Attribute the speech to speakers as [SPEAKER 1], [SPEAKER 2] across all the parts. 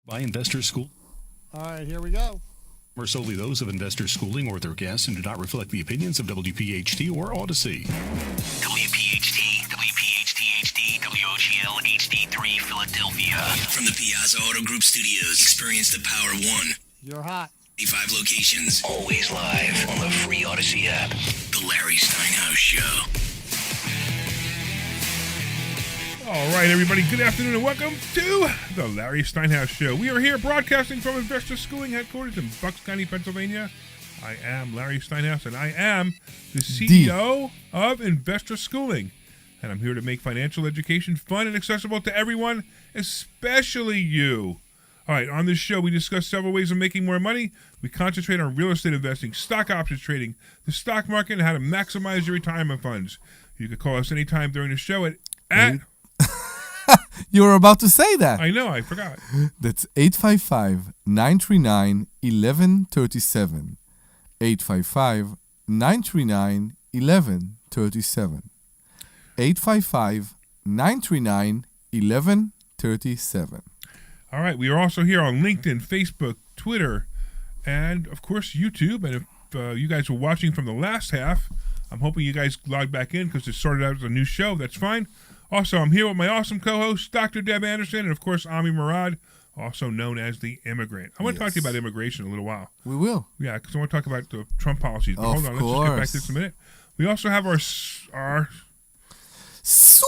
[SPEAKER 1] By Investor School
[SPEAKER 2] All right, here we go.
[SPEAKER 1] are solely those of Investor Schooling or their guests and do not reflect the opinions of WPHT or Odyssey.
[SPEAKER 3] WPHT, WPHT-HD, WOGL HD3 Philadelphia. From the Piazza Auto Group Studios, experience the power of one.
[SPEAKER 2] You're hot.
[SPEAKER 3] 85 locations, always live on the free Odyssey app. The Larry Steinhouse Show.
[SPEAKER 4] All right, everybody, good afternoon and welcome to the Larry Steinhouse Show. We are here broadcasting from Investor Schooling headquarters in Bucks County, Pennsylvania. I am Larry Steinhouse, and I am the CEO of Investor Schooling. And I'm here to make financial education fun and accessible to everyone, especially you. All right, on this show, we discuss several ways of making more money. We concentrate on real estate investing, stock options trading, the stock market, and how to maximize your retirement funds. You can call us anytime during the show at
[SPEAKER 5] You were about to say that.
[SPEAKER 4] I know, I forgot.
[SPEAKER 5] That's 855-939-1137. 855-939-1137. 855-939-1137.
[SPEAKER 4] All right, we are also here on LinkedIn, Facebook, Twitter, and, of course, YouTube. And if you guys were watching from the last half, I'm hoping you guys logged back in because it started out as a new show. That's fine. Also, I'm here with my awesome co-host, Dr. Deb Anderson, and, of course, Omri Morad, also known as the immigrant. I want to talk to you about immigration in a little while.
[SPEAKER 5] We will.
[SPEAKER 4] Yeah, because I want to talk about the Trump policies. But hold on,
[SPEAKER 5] Of
[SPEAKER 4] let's just get back to
[SPEAKER 5] course.
[SPEAKER 4] this in a minute. We also have our
[SPEAKER 5] Sweet!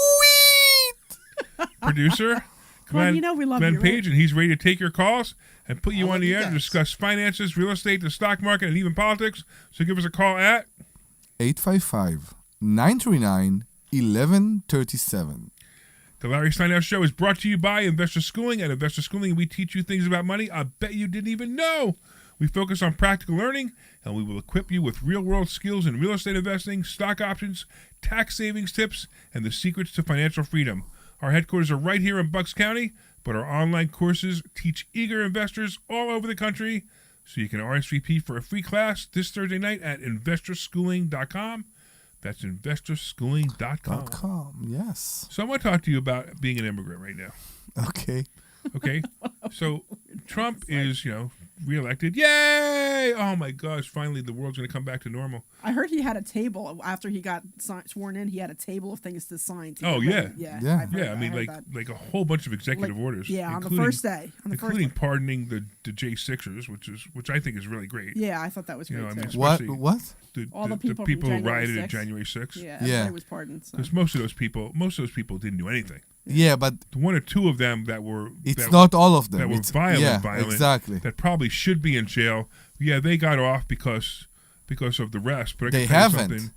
[SPEAKER 4] producer,
[SPEAKER 6] Well, you know we love
[SPEAKER 4] Glenn
[SPEAKER 6] you, right?
[SPEAKER 4] Page, and he's ready to take your calls and put you
[SPEAKER 2] I'll
[SPEAKER 4] on
[SPEAKER 2] let
[SPEAKER 4] the
[SPEAKER 2] you
[SPEAKER 4] air to
[SPEAKER 2] guys.
[SPEAKER 4] discuss finances, real estate, the stock market, and even politics. So give us a call at
[SPEAKER 5] 855-939-1137.
[SPEAKER 4] The Larry Steinhouse Show is brought to you by Investor Schooling. At Investor Schooling, we teach you things about money I bet you didn't even know. We focus on practical learning, and we will equip you with real-world skills in real estate investing, stock options, tax savings tips, and the secrets to financial freedom. Our headquarters are right here in Bucks County, but our online courses teach eager investors all over the country. So you can RSVP for a free class this Thursday night at investorschooling.com. That's investorschooling.com.
[SPEAKER 5] .com, yes.
[SPEAKER 4] So I want to talk to you about being an immigrant right now.
[SPEAKER 5] Okay.
[SPEAKER 4] Okay? So Trump is, reelected. Yay! Oh my gosh, finally the world's going to come back to normal.
[SPEAKER 6] I heard he had a table after he got sworn in. He had a table of things to sign. To
[SPEAKER 4] Oh,
[SPEAKER 6] get
[SPEAKER 4] yeah.
[SPEAKER 6] ready.
[SPEAKER 5] Yeah.
[SPEAKER 6] I've heard
[SPEAKER 4] Yeah, I mean,
[SPEAKER 6] heard
[SPEAKER 4] like
[SPEAKER 6] that.
[SPEAKER 4] a whole bunch of executive orders.
[SPEAKER 6] Yeah, on the
[SPEAKER 4] including-
[SPEAKER 6] first day.
[SPEAKER 4] including pardoning the J6ers, which I think is really great.
[SPEAKER 6] Yeah, I thought that was great
[SPEAKER 4] I mean,
[SPEAKER 6] too.
[SPEAKER 5] What?
[SPEAKER 4] especially
[SPEAKER 5] What?
[SPEAKER 6] All the people
[SPEAKER 4] who
[SPEAKER 6] from January
[SPEAKER 4] rioted at
[SPEAKER 6] 6th.
[SPEAKER 4] January 6th.
[SPEAKER 6] Yeah,
[SPEAKER 5] Yeah.
[SPEAKER 6] everybody was pardoned. So.
[SPEAKER 4] Because most of those people didn't do anything.
[SPEAKER 5] Yeah, but
[SPEAKER 4] One or two of them that were
[SPEAKER 5] it's not all of them.
[SPEAKER 4] that were
[SPEAKER 5] It's,
[SPEAKER 4] violent,
[SPEAKER 5] exactly.
[SPEAKER 4] that probably should be in jail. Yeah, they got off because of the rest. But I
[SPEAKER 5] They
[SPEAKER 4] can tell you
[SPEAKER 5] haven't.
[SPEAKER 4] something.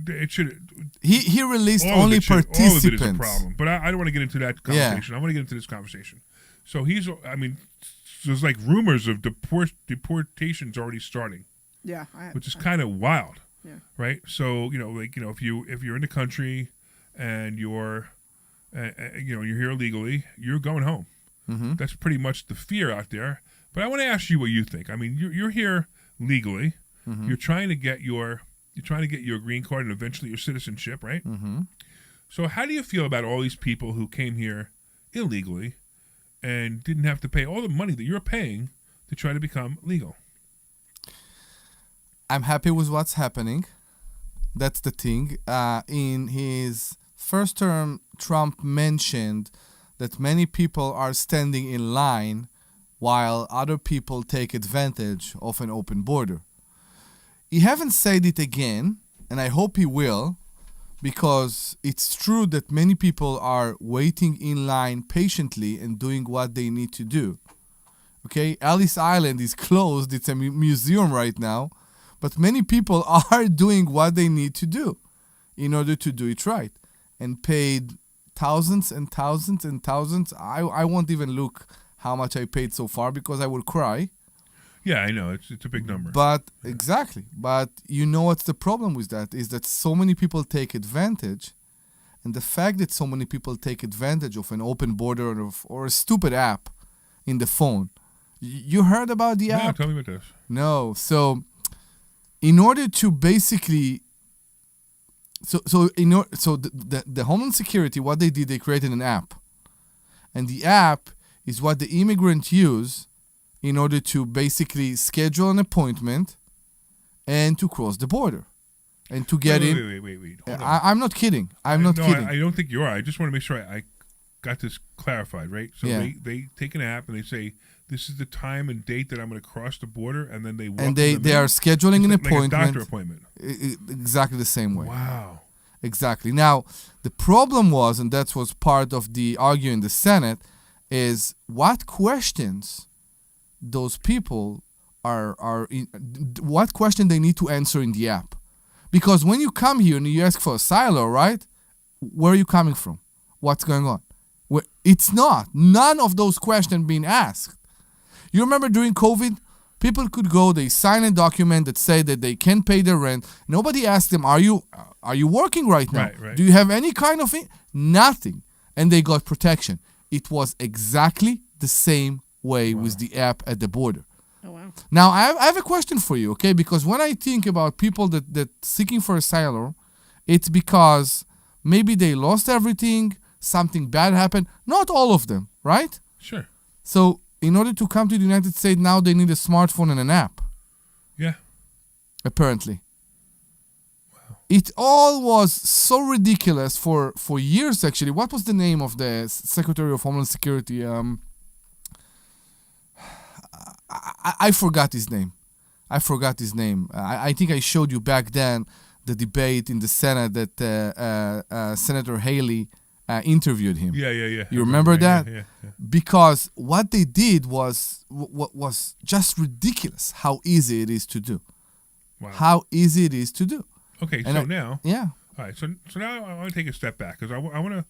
[SPEAKER 4] It should.
[SPEAKER 5] He released
[SPEAKER 4] All
[SPEAKER 5] only
[SPEAKER 4] of it is a
[SPEAKER 5] participants.
[SPEAKER 4] problem. But I don't want to get into that conversation. I want to get into this conversation. So there's like rumors of deportations already starting,
[SPEAKER 6] Yeah,
[SPEAKER 4] which is kind of wild,
[SPEAKER 6] Yeah.
[SPEAKER 4] right? So if you're in the country and you're you're here illegally, you're going home.
[SPEAKER 5] Mm-hmm.
[SPEAKER 4] That's pretty much the fear out there. But I want to ask you what you think. I mean, you're here legally.
[SPEAKER 5] Mm-hmm.
[SPEAKER 4] You're trying to get your green card and eventually your citizenship, right?
[SPEAKER 5] Mm-hmm.
[SPEAKER 4] So how do you feel about all these people who came here illegally and didn't have to pay all the money that you're paying to try to become legal?
[SPEAKER 5] I'm happy with what's happening. That's the thing. In his first term, Trump mentioned that many people are standing in line while other people take advantage of an open border. He haven't said it again, and I hope he will, because it's true that many people are waiting in line patiently and doing what they need to do. Okay, Ellis Island is closed. It's a museum right now, but many people are doing what they need to do in order to do it right, and paid thousands and thousands and thousands. I won't even look how much I paid so far because I will cry.
[SPEAKER 4] Yeah, I know. It's a big number.
[SPEAKER 5] But exactly. But you know what's the problem with that is that so many people take advantage, and the fact that so many people take advantage of an open border or a stupid app in the phone. You heard about the
[SPEAKER 4] No,
[SPEAKER 5] app?
[SPEAKER 4] tell me about this.
[SPEAKER 5] No. So in order to basically the Homeland Security, what they did, they created an app. And the app is what the immigrant use in order to basically schedule an appointment and to cross the border and to get in.
[SPEAKER 4] Wait. Hold on.
[SPEAKER 5] I'm not kidding. I'm not kidding.
[SPEAKER 4] I don't think you are. I just want to make sure I got this clarified, right? So
[SPEAKER 5] Yeah.
[SPEAKER 4] they take an app and they say, this is the time and date that I'm going to cross the border, and then they walk
[SPEAKER 5] And
[SPEAKER 4] them
[SPEAKER 5] they
[SPEAKER 4] in.
[SPEAKER 5] are scheduling an
[SPEAKER 4] Like a
[SPEAKER 5] appointment.
[SPEAKER 4] doctor appointment.
[SPEAKER 5] Exactly the same way.
[SPEAKER 4] Wow.
[SPEAKER 5] Exactly. Now, the problem was, and that was part of the argument in the Senate, is what questions those people what question they need to answer in the app. Because when you come here and you ask for asylum, right, where are you coming from? What's going on? It's not. None of those questions being asked. You remember during COVID, people could go, they sign a document that say that they can pay their rent. Nobody asked them, are you working right now?
[SPEAKER 4] Right.
[SPEAKER 5] Do you have any kind of nothing? And they got protection. It was exactly the same way with the app at the border.
[SPEAKER 6] Oh, wow.
[SPEAKER 5] Now, I have a question for you, okay? Because when I think about people that seeking for asylum, it's because maybe they lost everything, something bad happened. Not all of them, right?
[SPEAKER 4] Sure.
[SPEAKER 5] So in order to come to the United States, now they need a smartphone and an app,
[SPEAKER 4] Yeah.
[SPEAKER 5] apparently. Wow. It all was so ridiculous for years, actually. What was the name of the Secretary of Homeland Security? I forgot his name. I think I showed you back then the debate in the Senate that Senator Haley interviewed him.
[SPEAKER 4] Yeah.
[SPEAKER 5] You remember that?
[SPEAKER 4] Yeah.
[SPEAKER 5] Because what they did was just ridiculous how easy it is to do.
[SPEAKER 4] Wow.
[SPEAKER 5] How easy it is to do.
[SPEAKER 4] Okay,
[SPEAKER 5] And
[SPEAKER 4] so
[SPEAKER 5] I-
[SPEAKER 4] now,
[SPEAKER 5] Yeah.
[SPEAKER 4] all right. So now I want to take a step back because I want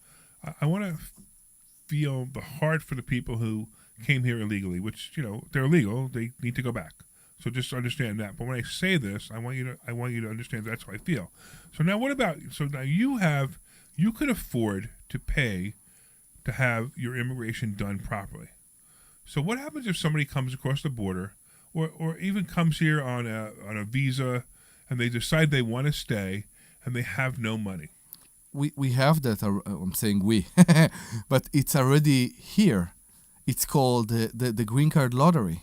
[SPEAKER 4] to feel the heart for the people who came here illegally, which they're illegal. They need to go back. So just understand that. But when I say this, I want you to understand that's how I feel. So now what about? So now you could afford to pay to have your immigration done properly. So what happens if somebody comes across the border, or even comes here on a visa, and they decide they want to stay, and they have no money?
[SPEAKER 5] We have that. I'm saying we, but it's already here. It's called the green card lottery.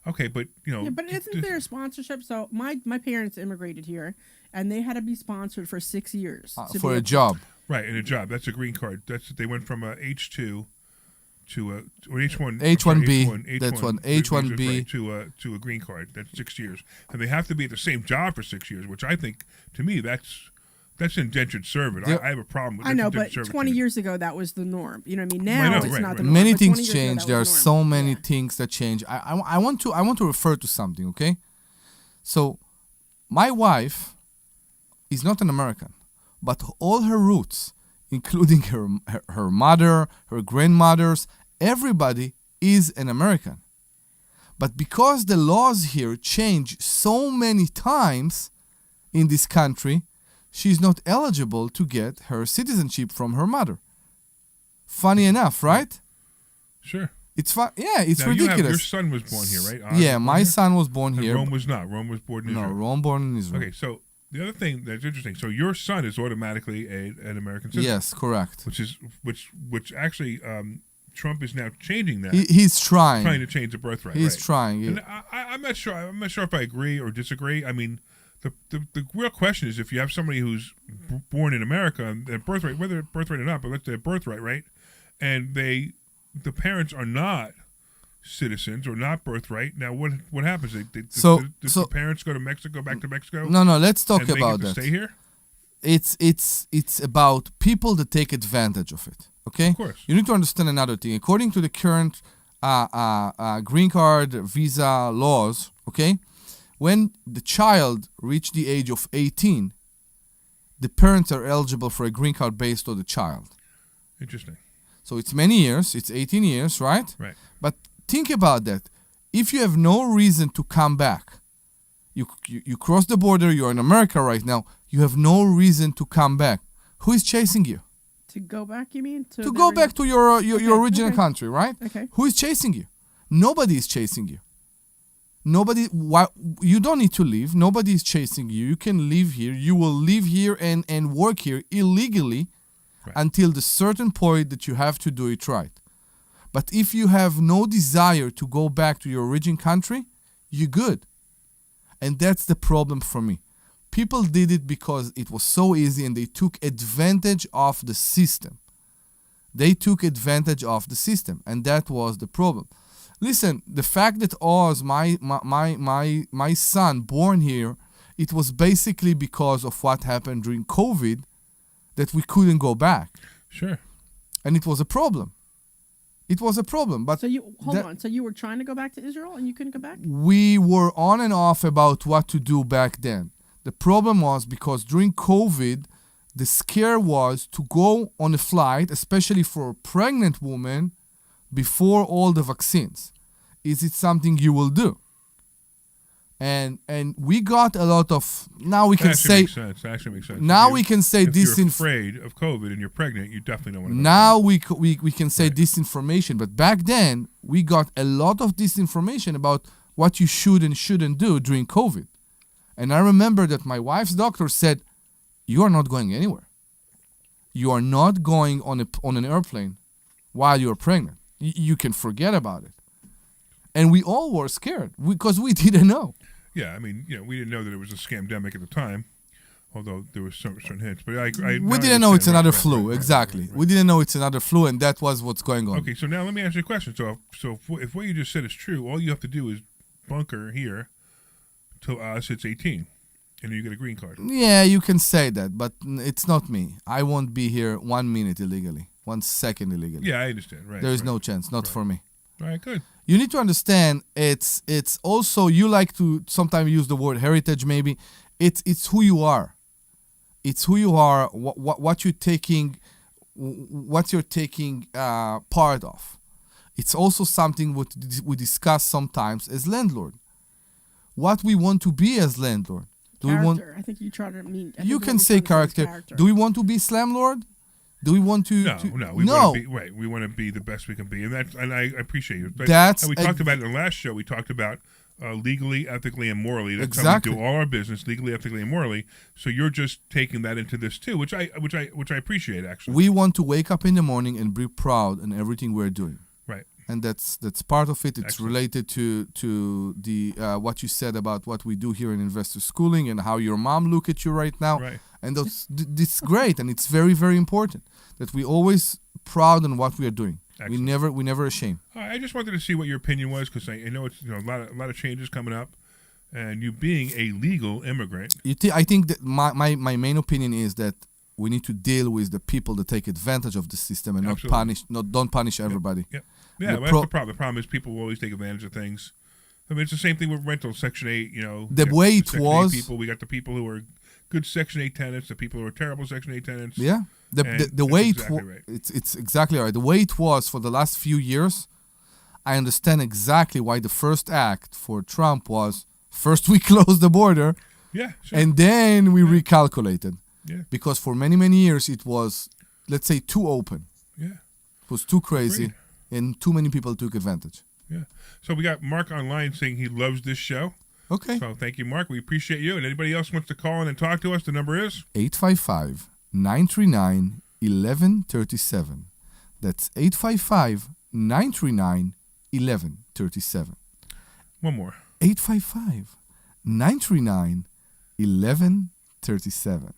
[SPEAKER 4] Okay, but
[SPEAKER 6] Yeah, but isn't there a sponsorship? So my parents immigrated here, and they had to be sponsored for 6 years
[SPEAKER 5] For a job.
[SPEAKER 4] right in a job? That's a green card. They went from a H2 to a or H1
[SPEAKER 5] H1B. That's one.
[SPEAKER 4] visas,
[SPEAKER 5] H1B.
[SPEAKER 4] right, to a green card. That's 6 years, and they have to be at the same job for 6 years, which I think to me that's indentured servant. I have a problem with
[SPEAKER 6] I know,
[SPEAKER 4] indentured
[SPEAKER 6] but 20
[SPEAKER 4] servitude.
[SPEAKER 6] years ago that was the norm. You know what I mean?
[SPEAKER 4] I
[SPEAKER 6] Now
[SPEAKER 4] know,
[SPEAKER 6] it's
[SPEAKER 4] right,
[SPEAKER 6] not
[SPEAKER 4] right.
[SPEAKER 6] the norm.
[SPEAKER 5] Many
[SPEAKER 6] but 20
[SPEAKER 5] things
[SPEAKER 6] years ago,
[SPEAKER 5] change.
[SPEAKER 6] that
[SPEAKER 5] There are
[SPEAKER 6] was the
[SPEAKER 5] so
[SPEAKER 6] norm.
[SPEAKER 5] many
[SPEAKER 6] Yeah.
[SPEAKER 5] things that change. I want to refer to something, okay? So, my wife is not an American, but all her roots, including her mother, her grandmothers, everybody is an American. But because the laws here change so many times in this country, she's not eligible to get her citizenship from her mother. Funny enough, right?
[SPEAKER 4] Sure.
[SPEAKER 5] It's fun. Yeah, it's
[SPEAKER 4] Now,
[SPEAKER 5] ridiculous.
[SPEAKER 4] your son was born here, right? Oz
[SPEAKER 5] Yeah,
[SPEAKER 4] was born
[SPEAKER 5] my
[SPEAKER 4] here?
[SPEAKER 5] son was born
[SPEAKER 4] And
[SPEAKER 5] here.
[SPEAKER 4] Rome was not. Rome was born in
[SPEAKER 5] No,
[SPEAKER 4] Israel.
[SPEAKER 5] Rome born in Israel.
[SPEAKER 4] Okay, so the other thing that's interesting. So your son is automatically an American citizen.
[SPEAKER 5] Yes, correct.
[SPEAKER 4] Which actually Trump is now changing that.
[SPEAKER 5] He's trying.
[SPEAKER 4] Trying to change the birthright.
[SPEAKER 5] He's
[SPEAKER 4] right.
[SPEAKER 5] trying.
[SPEAKER 4] And I'm not sure. I'm not sure if I agree or disagree. I mean, the real question is if you have somebody who's born in America and their birthright, whether birthright or not, but let's say birthright, right? And the parents are not citizens or not birthright. Now, what happens? Does the parents go to Mexico, back to Mexico?
[SPEAKER 5] No. Let's talk
[SPEAKER 4] and they
[SPEAKER 5] about
[SPEAKER 4] get to
[SPEAKER 5] that.
[SPEAKER 4] Stay here.
[SPEAKER 5] It's about people that take advantage of it. Okay.
[SPEAKER 4] Of course.
[SPEAKER 5] You need to understand another thing. According to the current green card visa laws, okay, when the child reach the age of 18, the parents are eligible for a green card based on the child.
[SPEAKER 4] Interesting.
[SPEAKER 5] So it's many years. It's 18 years, right?
[SPEAKER 4] Right.
[SPEAKER 5] But think about that. If you have no reason to come back, you cross the border, you're in America right now, you have no reason to come back. Who is chasing you?
[SPEAKER 6] To go back, you mean?
[SPEAKER 5] To go back to your original
[SPEAKER 6] okay.
[SPEAKER 5] country, right?
[SPEAKER 6] Okay.
[SPEAKER 5] Who is chasing you? Nobody is chasing you. You don't need to leave. Nobody is chasing you. You can live here. You will live here and work here illegally
[SPEAKER 4] Right.
[SPEAKER 5] until the certain point that you have to do it right. But if you have no desire to go back to your origin country, you're good. And that's the problem for me. People did it because it was so easy and they took advantage of the system. They took advantage of the system, and that was the problem. Listen, the fact that Oz, my son, born here, it was basically because of what happened during COVID that we couldn't go back.
[SPEAKER 4] Sure.
[SPEAKER 5] And it was a problem. It was a problem. But
[SPEAKER 6] So So you were trying to go back to Israel and you couldn't go back?
[SPEAKER 5] we were on and off about what to do back then. The problem was because during COVID, the scare was to go on a flight, especially for a pregnant woman, before all the vaccines. Is it something you will do? And we got a lot of, now we can say,
[SPEAKER 4] Makes sense. That actually makes sense.
[SPEAKER 5] now we can say
[SPEAKER 4] if you're
[SPEAKER 5] disinformation.
[SPEAKER 4] afraid of COVID and you're pregnant, you definitely don't want to go
[SPEAKER 5] Now we can say disinformation, but back then we got a lot of disinformation about what you should and shouldn't do during COVID. And I remember that my wife's doctor said, "You are not going anywhere. You are not going on an airplane while you're pregnant. You can forget about it." And we all were scared because we didn't know.
[SPEAKER 4] Yeah, I mean, we didn't know that it was a scamdemic at the time, although there was certain hints. But
[SPEAKER 5] We didn't know it's another flu. Exactly. We didn't know it's another flu, and that was what's going on.
[SPEAKER 4] Okay, so now let me ask you a question. So if what you just said is true, all you have to do is bunker here till Oz hits 18, and then you get a green card.
[SPEAKER 5] Yeah, you can say that, but it's not me. I won't be here 1 minute illegally, 1 second illegally.
[SPEAKER 4] Yeah, I understand. Right.
[SPEAKER 5] There is
[SPEAKER 4] right.
[SPEAKER 5] no chance, not for me.
[SPEAKER 4] All right, good.
[SPEAKER 5] You need to understand, it's also, you like to sometimes use the word heritage maybe. It's who you are. It's who you are, what you're taking, part of. It's also something what we discuss sometimes as landlord. What we want to be as landlord. Do we want?
[SPEAKER 6] I think you try to mean.
[SPEAKER 5] You can say character. Do we want to be slamlord? Do we want to?
[SPEAKER 4] No. We want to be, right. We want to be the best we can be, and I appreciate you.
[SPEAKER 5] That's
[SPEAKER 4] we talked about it in the last show. We talked about legally, ethically, and morally. That's
[SPEAKER 5] exactly.
[SPEAKER 4] how we do all our business, legally, ethically, and morally. So you're just taking that into this too, which I appreciate actually.
[SPEAKER 5] We want to wake up in the morning and be proud in everything we're doing.
[SPEAKER 4] Right.
[SPEAKER 5] And that's part of it. It's
[SPEAKER 4] Excellent.
[SPEAKER 5] related to the what you said about what we do here in investor schooling and how your mom look at you right now.
[SPEAKER 4] Right.
[SPEAKER 5] And it's great, and it's very, very important that we always proud in what we are doing.
[SPEAKER 4] Excellent.
[SPEAKER 5] We never ashamed.
[SPEAKER 4] I just wanted to see what your opinion was because I know it's a lot of changes coming up, and you being a legal immigrant.
[SPEAKER 5] I think that my main opinion is that we need to deal with the people that take advantage of the system and don't punish everybody.
[SPEAKER 4] Yep. Yeah, that's the problem. The problem is people will always take advantage of things. I mean, it's the same thing with rental, Section 8,
[SPEAKER 5] The way it was.
[SPEAKER 4] People, we got the people who are good Section 8 tenants, the people who are terrible Section 8 tenants.
[SPEAKER 5] Yeah. The way it was. Right. It's exactly right. The way it was for the last few years, I understand exactly why the first act for Trump was first we closed the border.
[SPEAKER 4] Yeah, sure.
[SPEAKER 5] And then we recalculated.
[SPEAKER 4] Yeah.
[SPEAKER 5] Because for many, many years it was, let's say, too open.
[SPEAKER 4] Yeah.
[SPEAKER 5] It was too crazy.
[SPEAKER 4] Agreed.
[SPEAKER 5] And too many people took advantage.
[SPEAKER 4] Yeah. So we got Mark online saying he loves this show.
[SPEAKER 5] Okay.
[SPEAKER 4] So thank you, Mark. We appreciate you. And anybody else wants to call in and talk to us, the number is
[SPEAKER 5] 855-939-1137. That's 855-939-1137.
[SPEAKER 4] One more.
[SPEAKER 5] 855-939-1137.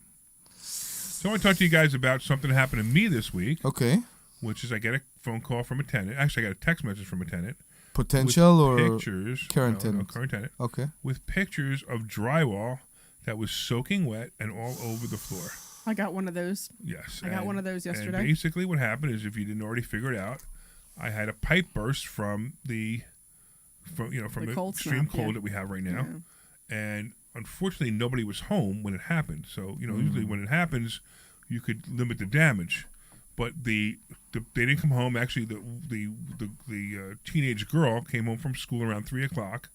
[SPEAKER 4] So I want to talk to you guys about something that happened to me this week.
[SPEAKER 5] Okay.
[SPEAKER 4] Which is I get a phone call from a tenant. Actually, I got a text message from a tenant.
[SPEAKER 5] Potential or
[SPEAKER 4] pictures,
[SPEAKER 5] current tenant?
[SPEAKER 4] No, current tenant.
[SPEAKER 5] Okay.
[SPEAKER 4] With pictures of drywall that was soaking wet and all over the floor.
[SPEAKER 6] I got one of those.
[SPEAKER 4] Yes.
[SPEAKER 6] I got one of those yesterday.
[SPEAKER 4] And basically what happened is, if you didn't already figure it out, I had a pipe burst from the extreme cold that we have right now. Yeah. And unfortunately nobody was home when it happened. So, usually when it happens, you could limit the damage. But they didn't come home. Actually, the teenage girl came home from school around 3:00,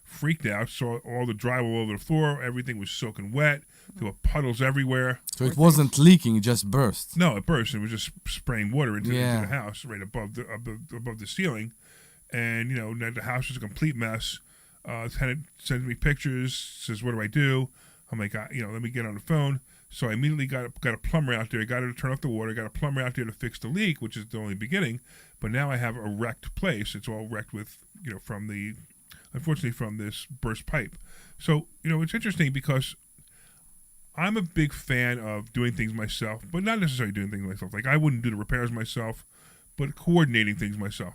[SPEAKER 4] freaked out, saw all the drywall over the floor. Everything was soaking wet. There were puddles everywhere.
[SPEAKER 5] So it wasn't leaking; it just burst.
[SPEAKER 4] No, it burst. It was just spraying water into the house right above the ceiling, and the house was a complete mess. The tenant sends me pictures, says, "What do I do?" I'm like, let me get on the phone. So I immediately got a plumber out there, got her to turn off the water, got a plumber out there to fix the leak, which is the only beginning. But now I have a wrecked place. It's all wrecked with, unfortunately from this burst pipe. So, it's interesting because I'm a big fan of doing things myself, but not necessarily doing things myself. Like I wouldn't do the repairs myself, but coordinating things myself.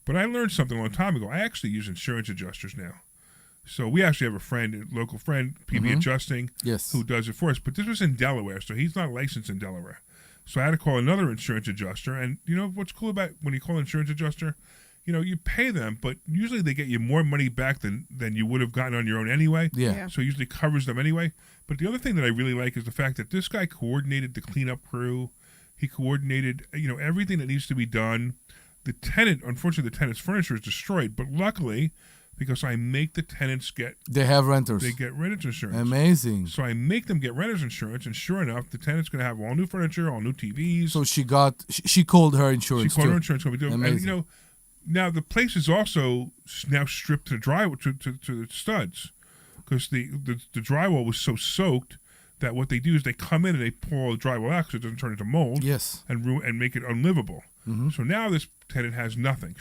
[SPEAKER 4] But I learned something a long time ago. I actually use insurance adjusters now. So we actually have a local friend, PB Adjusting,
[SPEAKER 5] Yes.
[SPEAKER 4] who does it for us. But this was in Delaware, so he's not licensed in Delaware. So I had to call another insurance adjuster. And you know what's cool about when you call an insurance adjuster? You pay them, but usually they get you more money back than you would have gotten on your own anyway.
[SPEAKER 5] Yeah.
[SPEAKER 4] So it usually covers them anyway. But the other thing that I really like is the fact that this guy coordinated the cleanup crew. He coordinated, everything that needs to be done. Unfortunately, the tenant's furniture is destroyed. But luckily, because I make the tenants
[SPEAKER 5] They have renters.
[SPEAKER 4] they get renters insurance.
[SPEAKER 5] Amazing.
[SPEAKER 4] So I make them get renters insurance, and sure enough, the tenant's going to have all new furniture, all new TVs.
[SPEAKER 5] So she called her
[SPEAKER 4] She
[SPEAKER 5] insurance
[SPEAKER 4] called
[SPEAKER 5] too.
[SPEAKER 4] her insurance company. And,
[SPEAKER 5] Amazing.
[SPEAKER 4] now the place is also now stripped to drywall to the studs, because the drywall was so soaked that what they do is they come in and they pull all the drywall out because it doesn't turn into mold.
[SPEAKER 5] Yes.
[SPEAKER 4] And make it unlivable. So now this tenant has nothing.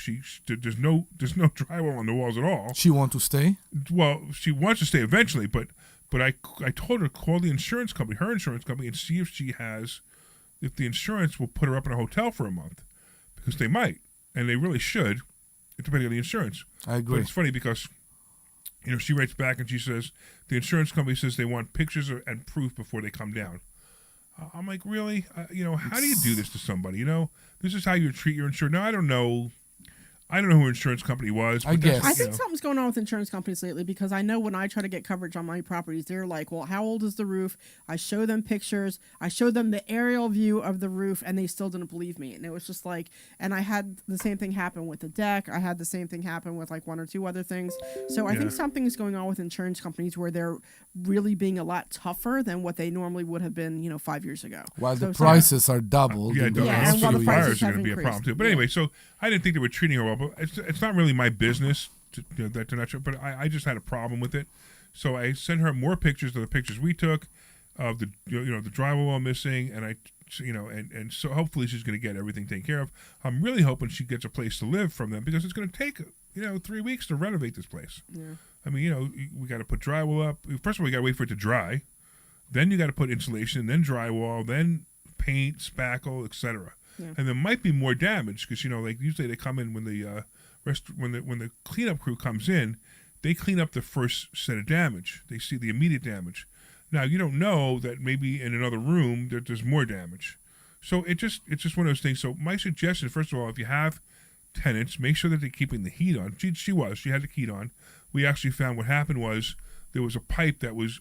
[SPEAKER 4] There's no drywall on the walls at all.
[SPEAKER 5] She want to stay?
[SPEAKER 4] Well, she wants to stay eventually, but I told her to call the insurance company, her insurance company, and see if the insurance will put her up in a hotel for a month, because they might, and they really should, depending on the insurance.
[SPEAKER 5] I agree.
[SPEAKER 4] But it's funny because, she writes back and she says the insurance company says they want pictures and proof before they come down. I'm like, really? How do you do this to somebody? This is how you treat your insured. Now, I don't know who her insurance company was.
[SPEAKER 5] I
[SPEAKER 4] but that's,
[SPEAKER 5] guess.
[SPEAKER 6] I think something's going on with insurance companies lately, because I know when I try to get coverage on my properties, they're like, well, how old is the roof? I show them pictures. I show them the aerial view of the roof, and they still didn't believe me. And it was just like, and I had the same thing happen with the deck. I had the same thing happen with like one or two other things. So I think something is going on with insurance companies where they're really being a lot tougher than what they normally would have been, 5 years ago.
[SPEAKER 5] While
[SPEAKER 6] So
[SPEAKER 5] the
[SPEAKER 6] it's
[SPEAKER 5] prices are doubled.
[SPEAKER 4] Yeah,
[SPEAKER 5] in the
[SPEAKER 4] and
[SPEAKER 6] and
[SPEAKER 5] last
[SPEAKER 6] while
[SPEAKER 4] also
[SPEAKER 6] the
[SPEAKER 5] few
[SPEAKER 4] the
[SPEAKER 5] years.
[SPEAKER 6] prices
[SPEAKER 4] buyers are
[SPEAKER 6] have
[SPEAKER 4] going to be a
[SPEAKER 6] increased.
[SPEAKER 4] problem too. But
[SPEAKER 6] Yeah.
[SPEAKER 4] anyway, so I didn't think they were treating her well. But it's not really my business that they're not sure. But I just had a problem with it, so I sent her more pictures of the pictures we took of the the drywall missing, and and so hopefully she's going to get everything taken care of. I'm really hoping she gets a place to live from them, because it's going to take 3 weeks to renovate this place.
[SPEAKER 6] Yeah.
[SPEAKER 4] I mean, we got to put drywall up. First of all, we got to wait for it to dry. Then you got to put insulation, then drywall, then paint, spackle, etc.
[SPEAKER 6] Yeah.
[SPEAKER 4] And there might be more damage because usually they come in when the when the cleanup crew comes in, they clean up the first set of damage. They see the immediate damage. Now you don't know that maybe in another room there's more damage. So it's just one of those things. So my suggestion, first of all, if you have tenants, make sure that they're keeping the heat on. She had the heat on. We actually found what happened was there was a pipe that was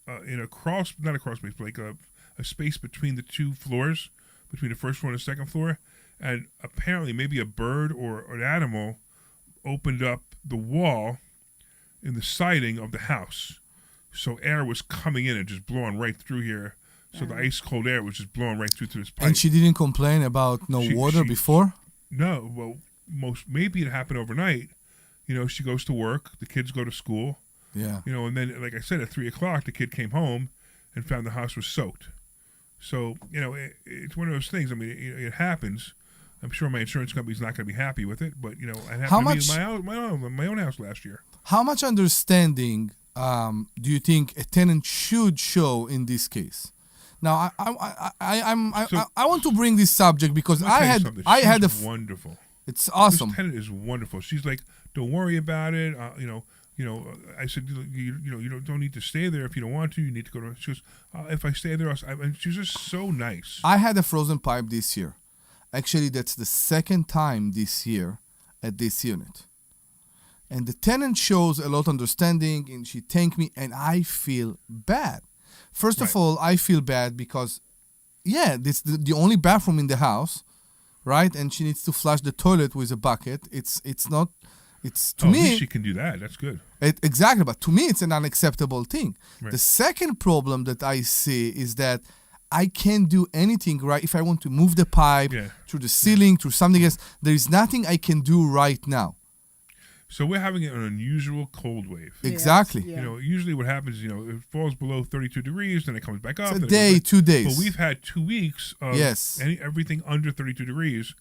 [SPEAKER 4] in not a crawl space, but like a space between the two floors, between the first floor and the second floor, and apparently maybe a bird or an animal opened up the wall in the siding of the house, so air was coming in and just blowing right through here. So the ice cold air was just blowing right through to this pipe.
[SPEAKER 5] And she didn't complain about no water before?
[SPEAKER 4] No, well, maybe it happened overnight. She goes to work, the kids go to school.
[SPEAKER 5] Yeah.
[SPEAKER 4] And then, like I said, at 3:00, the kid came home and found the house was soaked. So, it's one of those things. I mean, it happens. I'm sure my insurance company's not going to be happy with it, but, it happened to me in my own house last year.
[SPEAKER 5] How much understanding do you think a tenant should show in this case? Now, I want to bring this subject because I had a
[SPEAKER 4] wonderful.
[SPEAKER 5] It's awesome.
[SPEAKER 4] This tenant is wonderful. She's like, don't worry about it. I said, you don't need to stay there if you don't want to. You need to go to. She goes, if I stay there, and she's just so nice.
[SPEAKER 5] I had a frozen pipe this year. Actually, that's the second time this year at this unit. And the tenant shows a lot of understanding, and she thanked me, and I feel bad. First of all, I feel bad because, this is the only bathroom in the house, right? And she needs to flush the toilet with a bucket. It's not. It's to me.
[SPEAKER 4] At least she can do that. That's good.
[SPEAKER 5] Exactly, but to me, it's an unacceptable thing.
[SPEAKER 4] Right.
[SPEAKER 5] The second problem that I see is that I can't do anything right if I want to move the pipe through the ceiling, through something else. There is nothing I can do right now.
[SPEAKER 4] So we're having an unusual cold wave.
[SPEAKER 5] Exactly.
[SPEAKER 6] Yeah.
[SPEAKER 4] You know, usually what happens is, it falls below 32 degrees, then it comes back up.
[SPEAKER 5] It's a
[SPEAKER 4] then it
[SPEAKER 5] day,
[SPEAKER 4] goes back.
[SPEAKER 5] 2 days.
[SPEAKER 4] But we've had 2 weeks of
[SPEAKER 5] Yes.
[SPEAKER 4] everything under 32 degrees,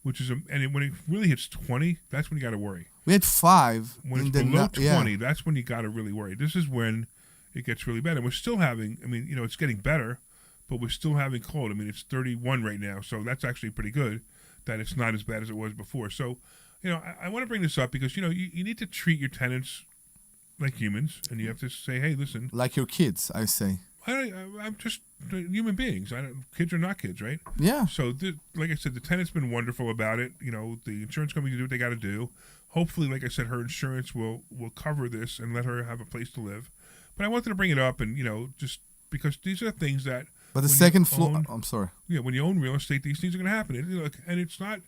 [SPEAKER 4] which is, when it really hits 20, that's when you got to worry.
[SPEAKER 5] We had 5.
[SPEAKER 4] When
[SPEAKER 5] in
[SPEAKER 4] it's
[SPEAKER 5] the
[SPEAKER 4] below
[SPEAKER 5] yeah.
[SPEAKER 4] 20, that's when you got to really worry. This is when it gets really bad. And we're still having, it's getting better, but we're still having cold. It's 31 right now, so that's actually pretty good that it's not as bad as it was before. So, I want to bring this up because, you need to treat your tenants like humans, and you have to say, hey, listen.
[SPEAKER 5] Like your kids, I say.
[SPEAKER 4] I'm just human beings. Kids are not kids, right?
[SPEAKER 5] Yeah.
[SPEAKER 4] So, like I said, the tenant's been wonderful about it. The insurance company can do what they got to do. Hopefully, like I said, her insurance will cover this and let her have a place to live. But I wanted to bring it up, and just because these are things that.
[SPEAKER 5] But the second floor. I'm sorry.
[SPEAKER 4] Yeah, when you own real estate, these things are going to happen, and it's not.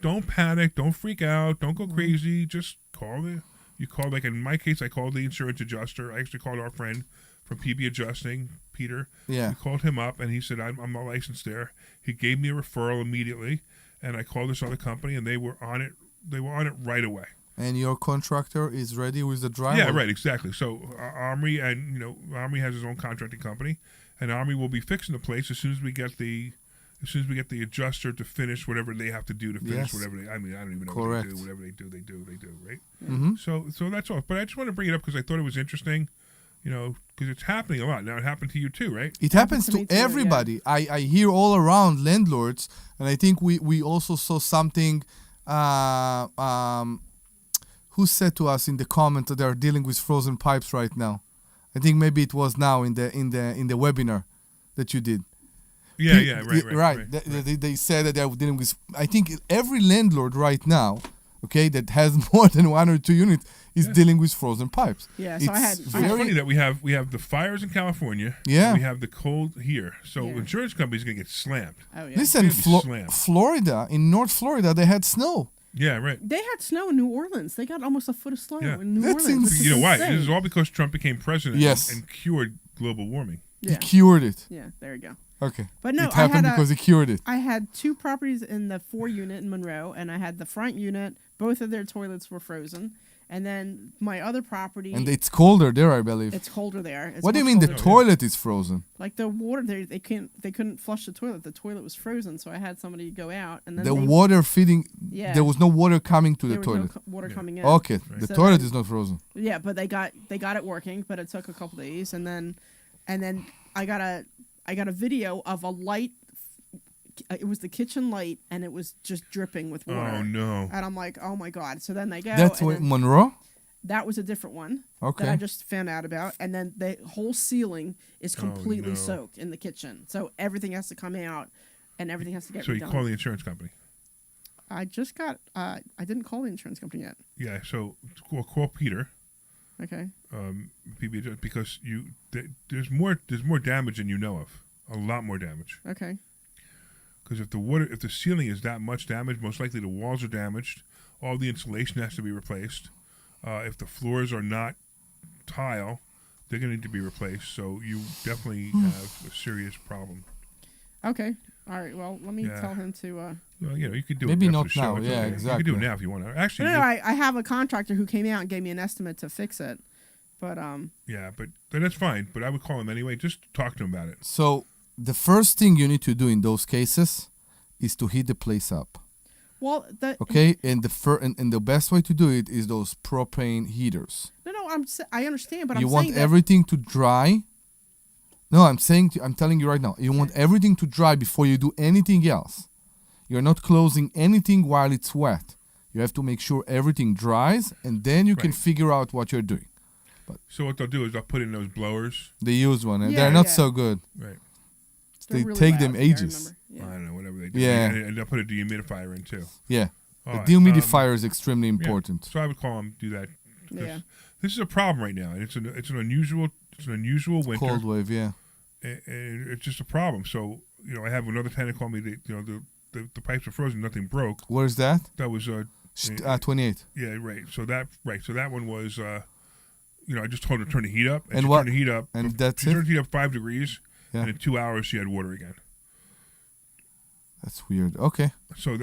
[SPEAKER 4] Don't panic, don't freak out, don't go crazy. Just call it. You call, like in my case, I called the insurance adjuster. I actually called our friend from PB Adjusting, Peter.
[SPEAKER 5] Yeah.
[SPEAKER 4] We called him up, and he said, I'm not licensed there. He gave me a referral immediately, and I called this other company, and they were on it. They were on it right away.
[SPEAKER 5] And your contractor is ready with the drywall.
[SPEAKER 4] Yeah, right, exactly. So Omri Omri has his own contracting company, and Omri will be fixing the place as soon as we get the adjuster to finish whatever they have to do to finish whatever they. I don't even know
[SPEAKER 5] Correct.
[SPEAKER 4] what they do. Whatever they do, right?
[SPEAKER 5] Mm-hmm.
[SPEAKER 4] So that's all. But I just want to bring it up because I thought it was interesting, because it's happening a lot now. It happened to you too, right?
[SPEAKER 5] It happens to
[SPEAKER 6] me too,
[SPEAKER 5] everybody. I hear all around landlords, and I think we also saw something. Who said to us in the comment that they are dealing with frozen pipes right now? I think maybe it was now in the webinar that you did.
[SPEAKER 4] Yeah, right.
[SPEAKER 5] They said that they are dealing with. I think every landlord right now, okay, that has more than 1 or 2 units is dealing with frozen pipes.
[SPEAKER 6] Yeah, so
[SPEAKER 5] It's
[SPEAKER 4] It's funny that we have the fires in California.
[SPEAKER 5] Yeah.
[SPEAKER 4] And we have the cold here. So
[SPEAKER 6] Yeah.
[SPEAKER 4] insurance companies gonna get slammed.
[SPEAKER 6] Oh yeah.
[SPEAKER 5] Listen,
[SPEAKER 4] It's gonna be slammed.
[SPEAKER 5] Florida, in North Florida, they had snow.
[SPEAKER 4] Yeah, right.
[SPEAKER 6] They had snow in New Orleans. They got almost a foot of snow
[SPEAKER 4] Yeah.
[SPEAKER 6] in New
[SPEAKER 5] That's
[SPEAKER 6] Orleans. which is
[SPEAKER 4] You know why?
[SPEAKER 6] insane.
[SPEAKER 4] This is all because Trump became president
[SPEAKER 5] Yes.
[SPEAKER 4] and cured global warming.
[SPEAKER 5] He
[SPEAKER 6] Yeah.
[SPEAKER 5] cured it.
[SPEAKER 6] Yeah, there you go.
[SPEAKER 5] Okay.
[SPEAKER 6] But no,
[SPEAKER 5] it happened because he cured it.
[SPEAKER 6] I had 2 properties in the 4 unit in Monroe, and I had the front unit. Both of their toilets were frozen, and then my other property.
[SPEAKER 5] And it's colder there, I believe.
[SPEAKER 6] It's colder there. It's
[SPEAKER 5] What do you
[SPEAKER 6] much
[SPEAKER 5] mean the
[SPEAKER 6] colder.
[SPEAKER 5] toilet is frozen?
[SPEAKER 6] Like the water there, they couldn't flush the toilet. The toilet was frozen, so I had somebody go out, and then
[SPEAKER 5] The
[SPEAKER 6] they,
[SPEAKER 5] water feeding.
[SPEAKER 6] Yeah.
[SPEAKER 5] There was no water coming to
[SPEAKER 6] there
[SPEAKER 5] the
[SPEAKER 6] was
[SPEAKER 5] toilet.
[SPEAKER 6] no water coming in.
[SPEAKER 5] Okay, the
[SPEAKER 6] So
[SPEAKER 5] toilet
[SPEAKER 6] then-
[SPEAKER 5] is not frozen.
[SPEAKER 6] Yeah, but they got it working, but it took a couple days, and then I got a video of a light. It was the kitchen light, and it was just dripping with water.
[SPEAKER 4] Oh no.
[SPEAKER 6] And I'm like, oh my god! So then they go.
[SPEAKER 5] That's
[SPEAKER 6] and
[SPEAKER 5] what
[SPEAKER 6] then
[SPEAKER 5] Monroe.
[SPEAKER 6] that was a different one that I
[SPEAKER 5] Okay.
[SPEAKER 6] just found out about, and then the whole ceiling is completely
[SPEAKER 4] no.
[SPEAKER 6] soaked in the kitchen, so everything has to come out, and everything has to get
[SPEAKER 4] So you
[SPEAKER 6] redone.
[SPEAKER 4] call the insurance company.
[SPEAKER 6] I just got. I didn't call the insurance company yet.
[SPEAKER 4] Yeah. So call Peter.
[SPEAKER 6] Okay.
[SPEAKER 4] PB, because there's more damage than you know of. A lot more damage.
[SPEAKER 6] Okay.
[SPEAKER 4] Because if the ceiling is that much damaged, most likely the walls are damaged. All the insulation has to be replaced. If the floors are not tile, they're going to need to be replaced. So you definitely have a serious problem.
[SPEAKER 6] Okay. All right. Well, let me
[SPEAKER 4] Yeah.
[SPEAKER 6] tell him to.
[SPEAKER 4] Well, you could do
[SPEAKER 5] Maybe
[SPEAKER 4] it after
[SPEAKER 5] not
[SPEAKER 4] the show.
[SPEAKER 5] now.
[SPEAKER 4] It's
[SPEAKER 5] Yeah,
[SPEAKER 4] okay. You
[SPEAKER 5] exactly.
[SPEAKER 4] could do it now if you want to. Actually,
[SPEAKER 6] No, I have a contractor who came out and gave me an estimate to fix it, but
[SPEAKER 4] yeah, but that's fine. But I would call him anyway. Just talk to him about it.
[SPEAKER 5] So the first thing you need to do in those cases is to heat the place up.
[SPEAKER 6] well,
[SPEAKER 5] Okay, and the best way to do it is those propane heaters.
[SPEAKER 6] no, I understand, but
[SPEAKER 5] You
[SPEAKER 6] I'm
[SPEAKER 5] want
[SPEAKER 6] saying that
[SPEAKER 5] everything to dry. No, I'm telling you right now. You want everything to dry before you do anything else. You're not closing anything while it's wet. You have to make sure everything dries, and then you can
[SPEAKER 4] Right.
[SPEAKER 5] figure out what you're doing.
[SPEAKER 4] So what they'll do is they'll put in those blowers.
[SPEAKER 5] The used one, and
[SPEAKER 6] Yeah,
[SPEAKER 5] they're not
[SPEAKER 6] yeah.
[SPEAKER 5] so good.
[SPEAKER 4] Right.
[SPEAKER 6] they're
[SPEAKER 5] They
[SPEAKER 6] really
[SPEAKER 5] take
[SPEAKER 6] loud,
[SPEAKER 5] them
[SPEAKER 6] I
[SPEAKER 5] ages.
[SPEAKER 6] remember.
[SPEAKER 4] I
[SPEAKER 6] Yeah.
[SPEAKER 4] don't know, whatever they do.
[SPEAKER 5] Yeah.
[SPEAKER 4] And they'll put a dehumidifier in too.
[SPEAKER 5] Yeah,
[SPEAKER 4] All
[SPEAKER 5] the
[SPEAKER 4] right,
[SPEAKER 5] dehumidifier is extremely
[SPEAKER 4] yeah.
[SPEAKER 5] important.
[SPEAKER 4] So I would call him do that. 'Cause
[SPEAKER 6] Yeah.
[SPEAKER 4] This is a problem right now, and it's an unusual winter.
[SPEAKER 5] Cold wave, yeah.
[SPEAKER 4] And it's just a problem. So I have another tenant call me. The pipes are frozen, nothing broke.
[SPEAKER 5] Where's that?
[SPEAKER 4] That was
[SPEAKER 5] 28.
[SPEAKER 4] yeah, right. So that one was I just told her to turn the heat up,
[SPEAKER 5] And
[SPEAKER 4] she
[SPEAKER 5] what-
[SPEAKER 4] turned the heat up.
[SPEAKER 5] and that's
[SPEAKER 4] she
[SPEAKER 5] it?
[SPEAKER 4] turned the heat up 5 degrees,
[SPEAKER 5] Yeah.
[SPEAKER 4] and in 2 hours she had water again.
[SPEAKER 5] That's weird. Okay.
[SPEAKER 4] So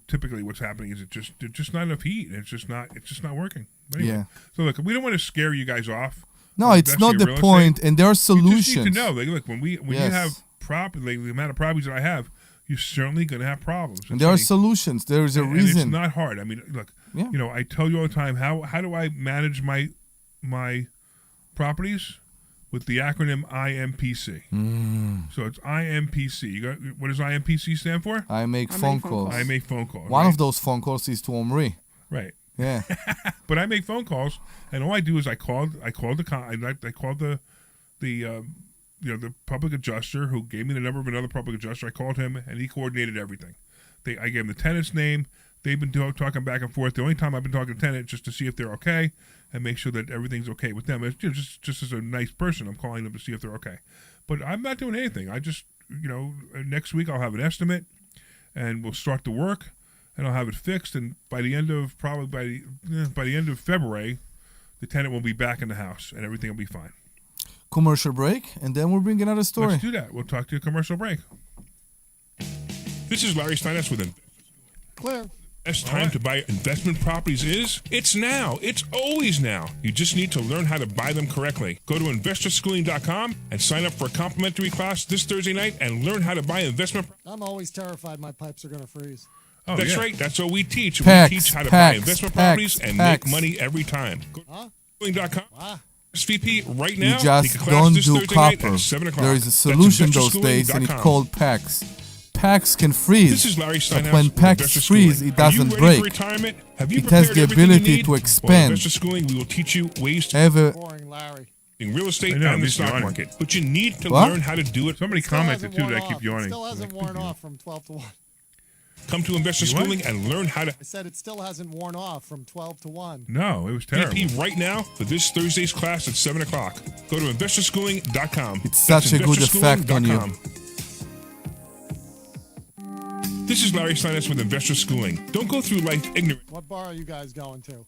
[SPEAKER 4] typically what's happening is there's just not enough heat. It's just not working. But anyway,
[SPEAKER 5] Yeah.
[SPEAKER 4] So look, we don't want to scare you guys off.
[SPEAKER 5] No, it's not the point, and there are
[SPEAKER 4] You
[SPEAKER 5] solutions.
[SPEAKER 4] just need to know. Like, look, when you
[SPEAKER 5] Yes.
[SPEAKER 4] have the amount of properties that I have, you're certainly going to have problems.
[SPEAKER 5] And there are solutions. There is a
[SPEAKER 4] and
[SPEAKER 5] reason.
[SPEAKER 4] it's not hard. I mean, look,
[SPEAKER 5] Yeah.
[SPEAKER 4] I tell you all the time, how do I manage my properties? With the acronym IMPC. So it's IMPC. What does IMPC stand for?
[SPEAKER 5] I make phone calls.
[SPEAKER 4] I make phone calls.
[SPEAKER 5] One
[SPEAKER 4] right?
[SPEAKER 5] of those phone calls is to Omri.
[SPEAKER 4] Right.
[SPEAKER 5] Yeah.
[SPEAKER 4] But I make phone calls, and all I do is I called the public adjuster who gave me the number of another public adjuster. I called him, and he coordinated everything. I gave him the tenant's name. They've been talking back and forth. The only time I've been talking to tenants just to see if they're okay and make sure that everything's okay with them. It's just as a nice person, I'm calling them to see if they're okay. But I'm not doing anything. I just, next week I'll have an estimate, and we'll start the work, and I'll have it fixed. And by the end of February, the tenant will be back in the house, and everything will be fine.
[SPEAKER 5] Commercial break, and then we'll bring another story.
[SPEAKER 4] Let's do that. We'll talk to you commercial break. This is Larry Steinhouse with him.
[SPEAKER 2] Clear.
[SPEAKER 4] Best time to buy investment properties is? It's now. It's always now. You just need to learn how to buy them correctly. Go to investorschooling.com and sign up for a complimentary class this Thursday night and learn how to buy investment.
[SPEAKER 2] I'm always terrified my pipes are going to freeze.
[SPEAKER 4] Oh, that's right. That's what we teach.
[SPEAKER 5] Packs,
[SPEAKER 4] we teach how to
[SPEAKER 5] packs,
[SPEAKER 4] buy investment
[SPEAKER 5] packs,
[SPEAKER 4] properties and
[SPEAKER 5] packs.
[SPEAKER 4] make money every time. Go to investorschooling.com.
[SPEAKER 2] Wow.
[SPEAKER 4] SVP right
[SPEAKER 5] You
[SPEAKER 4] now.
[SPEAKER 5] just
[SPEAKER 4] Take a class
[SPEAKER 5] don't
[SPEAKER 4] this
[SPEAKER 5] do
[SPEAKER 4] Thursday night
[SPEAKER 5] copper.
[SPEAKER 4] at 7 o'clock.
[SPEAKER 5] There is a
[SPEAKER 4] That's
[SPEAKER 5] solution those days, and it's
[SPEAKER 4] investorschooling.com.
[SPEAKER 5] called PAX. PAX can freeze,
[SPEAKER 4] This is Larry Steinhouse
[SPEAKER 5] but when
[SPEAKER 4] with
[SPEAKER 5] PAX
[SPEAKER 4] Investor
[SPEAKER 5] freeze,
[SPEAKER 4] Schooling.
[SPEAKER 5] it doesn't
[SPEAKER 4] Are you ready
[SPEAKER 5] break.
[SPEAKER 4] for retirement? Have you
[SPEAKER 5] It has
[SPEAKER 4] prepared
[SPEAKER 5] the
[SPEAKER 4] everything you
[SPEAKER 5] ability
[SPEAKER 4] need?
[SPEAKER 5] to
[SPEAKER 4] Well,
[SPEAKER 5] expand.
[SPEAKER 4] Investor Schooling, we will teach you ways to
[SPEAKER 5] Have a
[SPEAKER 2] Boring, Larry.
[SPEAKER 4] in real estate I know, and the he's stock yawning. market. But you need to
[SPEAKER 5] What?
[SPEAKER 4] learn how to do it. Somebody
[SPEAKER 2] Still
[SPEAKER 4] commented
[SPEAKER 2] hasn't
[SPEAKER 4] too
[SPEAKER 2] worn
[SPEAKER 4] that I keep
[SPEAKER 2] off.
[SPEAKER 4] yawning.
[SPEAKER 2] It still hasn't worn off from 12 to 1.
[SPEAKER 4] Come to Investor
[SPEAKER 5] You what?
[SPEAKER 4] Schooling and learn how to
[SPEAKER 2] I said it still hasn't worn off from 12 to 1.
[SPEAKER 4] No, it was terrible. VP right now for this Thursday's class at 7 o'clock. Go to investorschooling.com.
[SPEAKER 5] It's such a good effect on you.
[SPEAKER 4] This is Larry Steinhouse with Investor Schooling. Don't go through life ignorant.
[SPEAKER 2] What bar are you guys going to?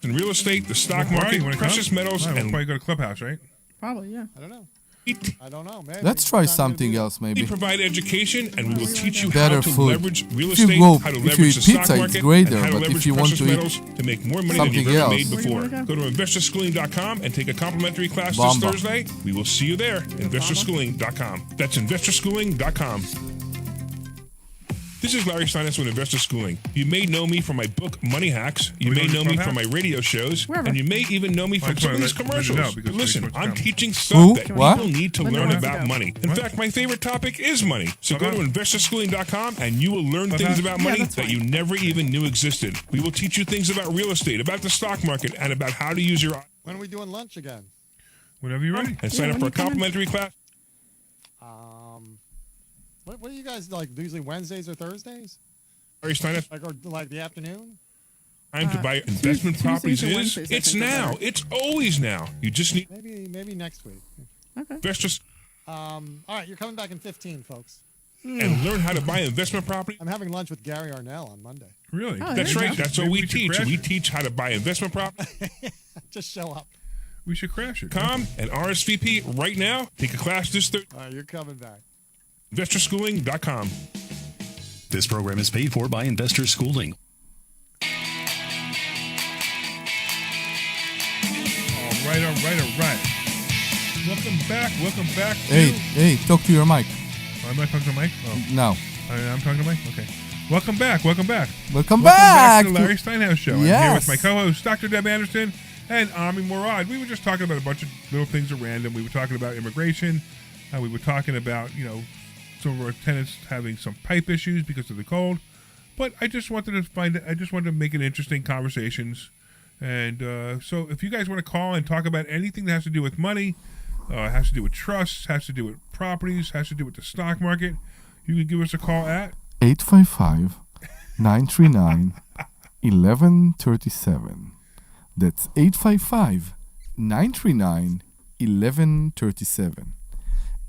[SPEAKER 4] In real estate, the stock market, precious metals, and probably go to Clubhouse, right?
[SPEAKER 6] Probably, yeah.
[SPEAKER 2] I don't know.
[SPEAKER 4] We
[SPEAKER 2] I don't know. Maybe.
[SPEAKER 5] Let's try
[SPEAKER 2] Time to
[SPEAKER 5] something
[SPEAKER 2] do
[SPEAKER 5] else, maybe.
[SPEAKER 4] provide education, and we will teach you
[SPEAKER 5] Better
[SPEAKER 4] how to
[SPEAKER 5] food.
[SPEAKER 4] leverage real
[SPEAKER 5] If you
[SPEAKER 4] estate,
[SPEAKER 5] go-
[SPEAKER 4] how to
[SPEAKER 5] if you
[SPEAKER 4] leverage
[SPEAKER 5] eat
[SPEAKER 4] the stock
[SPEAKER 5] pizza, it's
[SPEAKER 4] market,
[SPEAKER 5] great
[SPEAKER 4] and
[SPEAKER 5] there,
[SPEAKER 4] how to
[SPEAKER 5] but if
[SPEAKER 4] leverage
[SPEAKER 5] you want
[SPEAKER 4] precious
[SPEAKER 5] to eat
[SPEAKER 4] metals to make more money than
[SPEAKER 5] something
[SPEAKER 4] you've ever
[SPEAKER 5] else.
[SPEAKER 4] made
[SPEAKER 6] Where do you
[SPEAKER 4] before.
[SPEAKER 6] wanna
[SPEAKER 4] Go to investorschooling.com and take a complimentary class
[SPEAKER 5] Bomba.
[SPEAKER 4] this Thursday. We will see you there. Investorschooling.com. That's investorschooling.com. This is Larry Steinhouse with Investor Schooling. You may know me from my book, Money Hacks. You may know me from my radio shows.
[SPEAKER 6] Wherever.
[SPEAKER 4] And you may even know me from
[SPEAKER 5] That's
[SPEAKER 4] some
[SPEAKER 5] why
[SPEAKER 4] of these
[SPEAKER 5] I let you
[SPEAKER 4] commercials.
[SPEAKER 5] know, because
[SPEAKER 4] Listen,
[SPEAKER 5] it's
[SPEAKER 4] I'm
[SPEAKER 5] coming.
[SPEAKER 4] teaching stuff
[SPEAKER 5] Who?
[SPEAKER 4] that
[SPEAKER 5] What?
[SPEAKER 4] people need to
[SPEAKER 6] Let me
[SPEAKER 4] learn
[SPEAKER 6] know.
[SPEAKER 4] about money. In fact, my favorite topic is money. So go to investorschooling.com and you will learn things about money
[SPEAKER 6] that's
[SPEAKER 4] that
[SPEAKER 6] fine.
[SPEAKER 4] you never even knew existed. We will teach you things about real estate, about the stock market, and about how to use your...
[SPEAKER 2] When are we doing lunch again?
[SPEAKER 4] Whenever you're ready. And sign up
[SPEAKER 6] when
[SPEAKER 4] for a
[SPEAKER 6] you come in.
[SPEAKER 4] complimentary class.
[SPEAKER 2] What do you guys like? Usually Wednesdays or Thursdays?
[SPEAKER 4] Larry Steinhouse.
[SPEAKER 2] Like the afternoon?
[SPEAKER 4] Time to buy investment
[SPEAKER 6] Tuesdays
[SPEAKER 4] properties
[SPEAKER 6] or
[SPEAKER 4] is...
[SPEAKER 6] Wednesdays, I
[SPEAKER 4] It's
[SPEAKER 6] think, are
[SPEAKER 4] now.
[SPEAKER 6] better.
[SPEAKER 4] It's always now. You just need...
[SPEAKER 2] Maybe next week.
[SPEAKER 6] Okay.
[SPEAKER 4] Investors...
[SPEAKER 2] All right, you're coming back in 15, folks.
[SPEAKER 4] and learn how to buy investment property.
[SPEAKER 2] I'm having lunch with Gary Arnell on Monday.
[SPEAKER 4] Really?
[SPEAKER 6] Oh,
[SPEAKER 4] That's
[SPEAKER 6] there you
[SPEAKER 4] right.
[SPEAKER 6] go.
[SPEAKER 4] That's what
[SPEAKER 5] Maybe
[SPEAKER 4] we
[SPEAKER 5] we should
[SPEAKER 4] teach.
[SPEAKER 5] crash
[SPEAKER 4] We
[SPEAKER 5] it.
[SPEAKER 4] teach how to buy investment property.
[SPEAKER 2] Just show up.
[SPEAKER 5] We should crash it.
[SPEAKER 4] Com and RSVP right now. Take a class this Thursday.
[SPEAKER 2] All right, you're coming back.
[SPEAKER 4] InvestorSchooling.com.
[SPEAKER 1] This program is paid for by Investor Schooling.
[SPEAKER 4] All right. Welcome back.
[SPEAKER 5] Hey, talk to your mic.
[SPEAKER 4] Oh, am I talking to Mike? Oh,
[SPEAKER 5] No.
[SPEAKER 4] I'm talking to Mike? Okay. Welcome back.
[SPEAKER 5] Welcome back
[SPEAKER 4] Welcome back to the
[SPEAKER 5] to-
[SPEAKER 4] Larry Steinhouse Show. I'm here
[SPEAKER 5] Yes.
[SPEAKER 4] with my co-host, Dr. Deb Anderson and Omri Morad. We were just talking about a bunch of little things at random. We were talking about immigration. We were talking about, some of our tenants having some pipe issues because of the cold. But I just wanted to make it interesting conversations. And so if you guys want to call and talk about anything that has to do with money, has to do with trusts, has to do with properties, has to do with the stock market, you can give us a call at
[SPEAKER 5] 855-939-1137. That's 855-939-1137.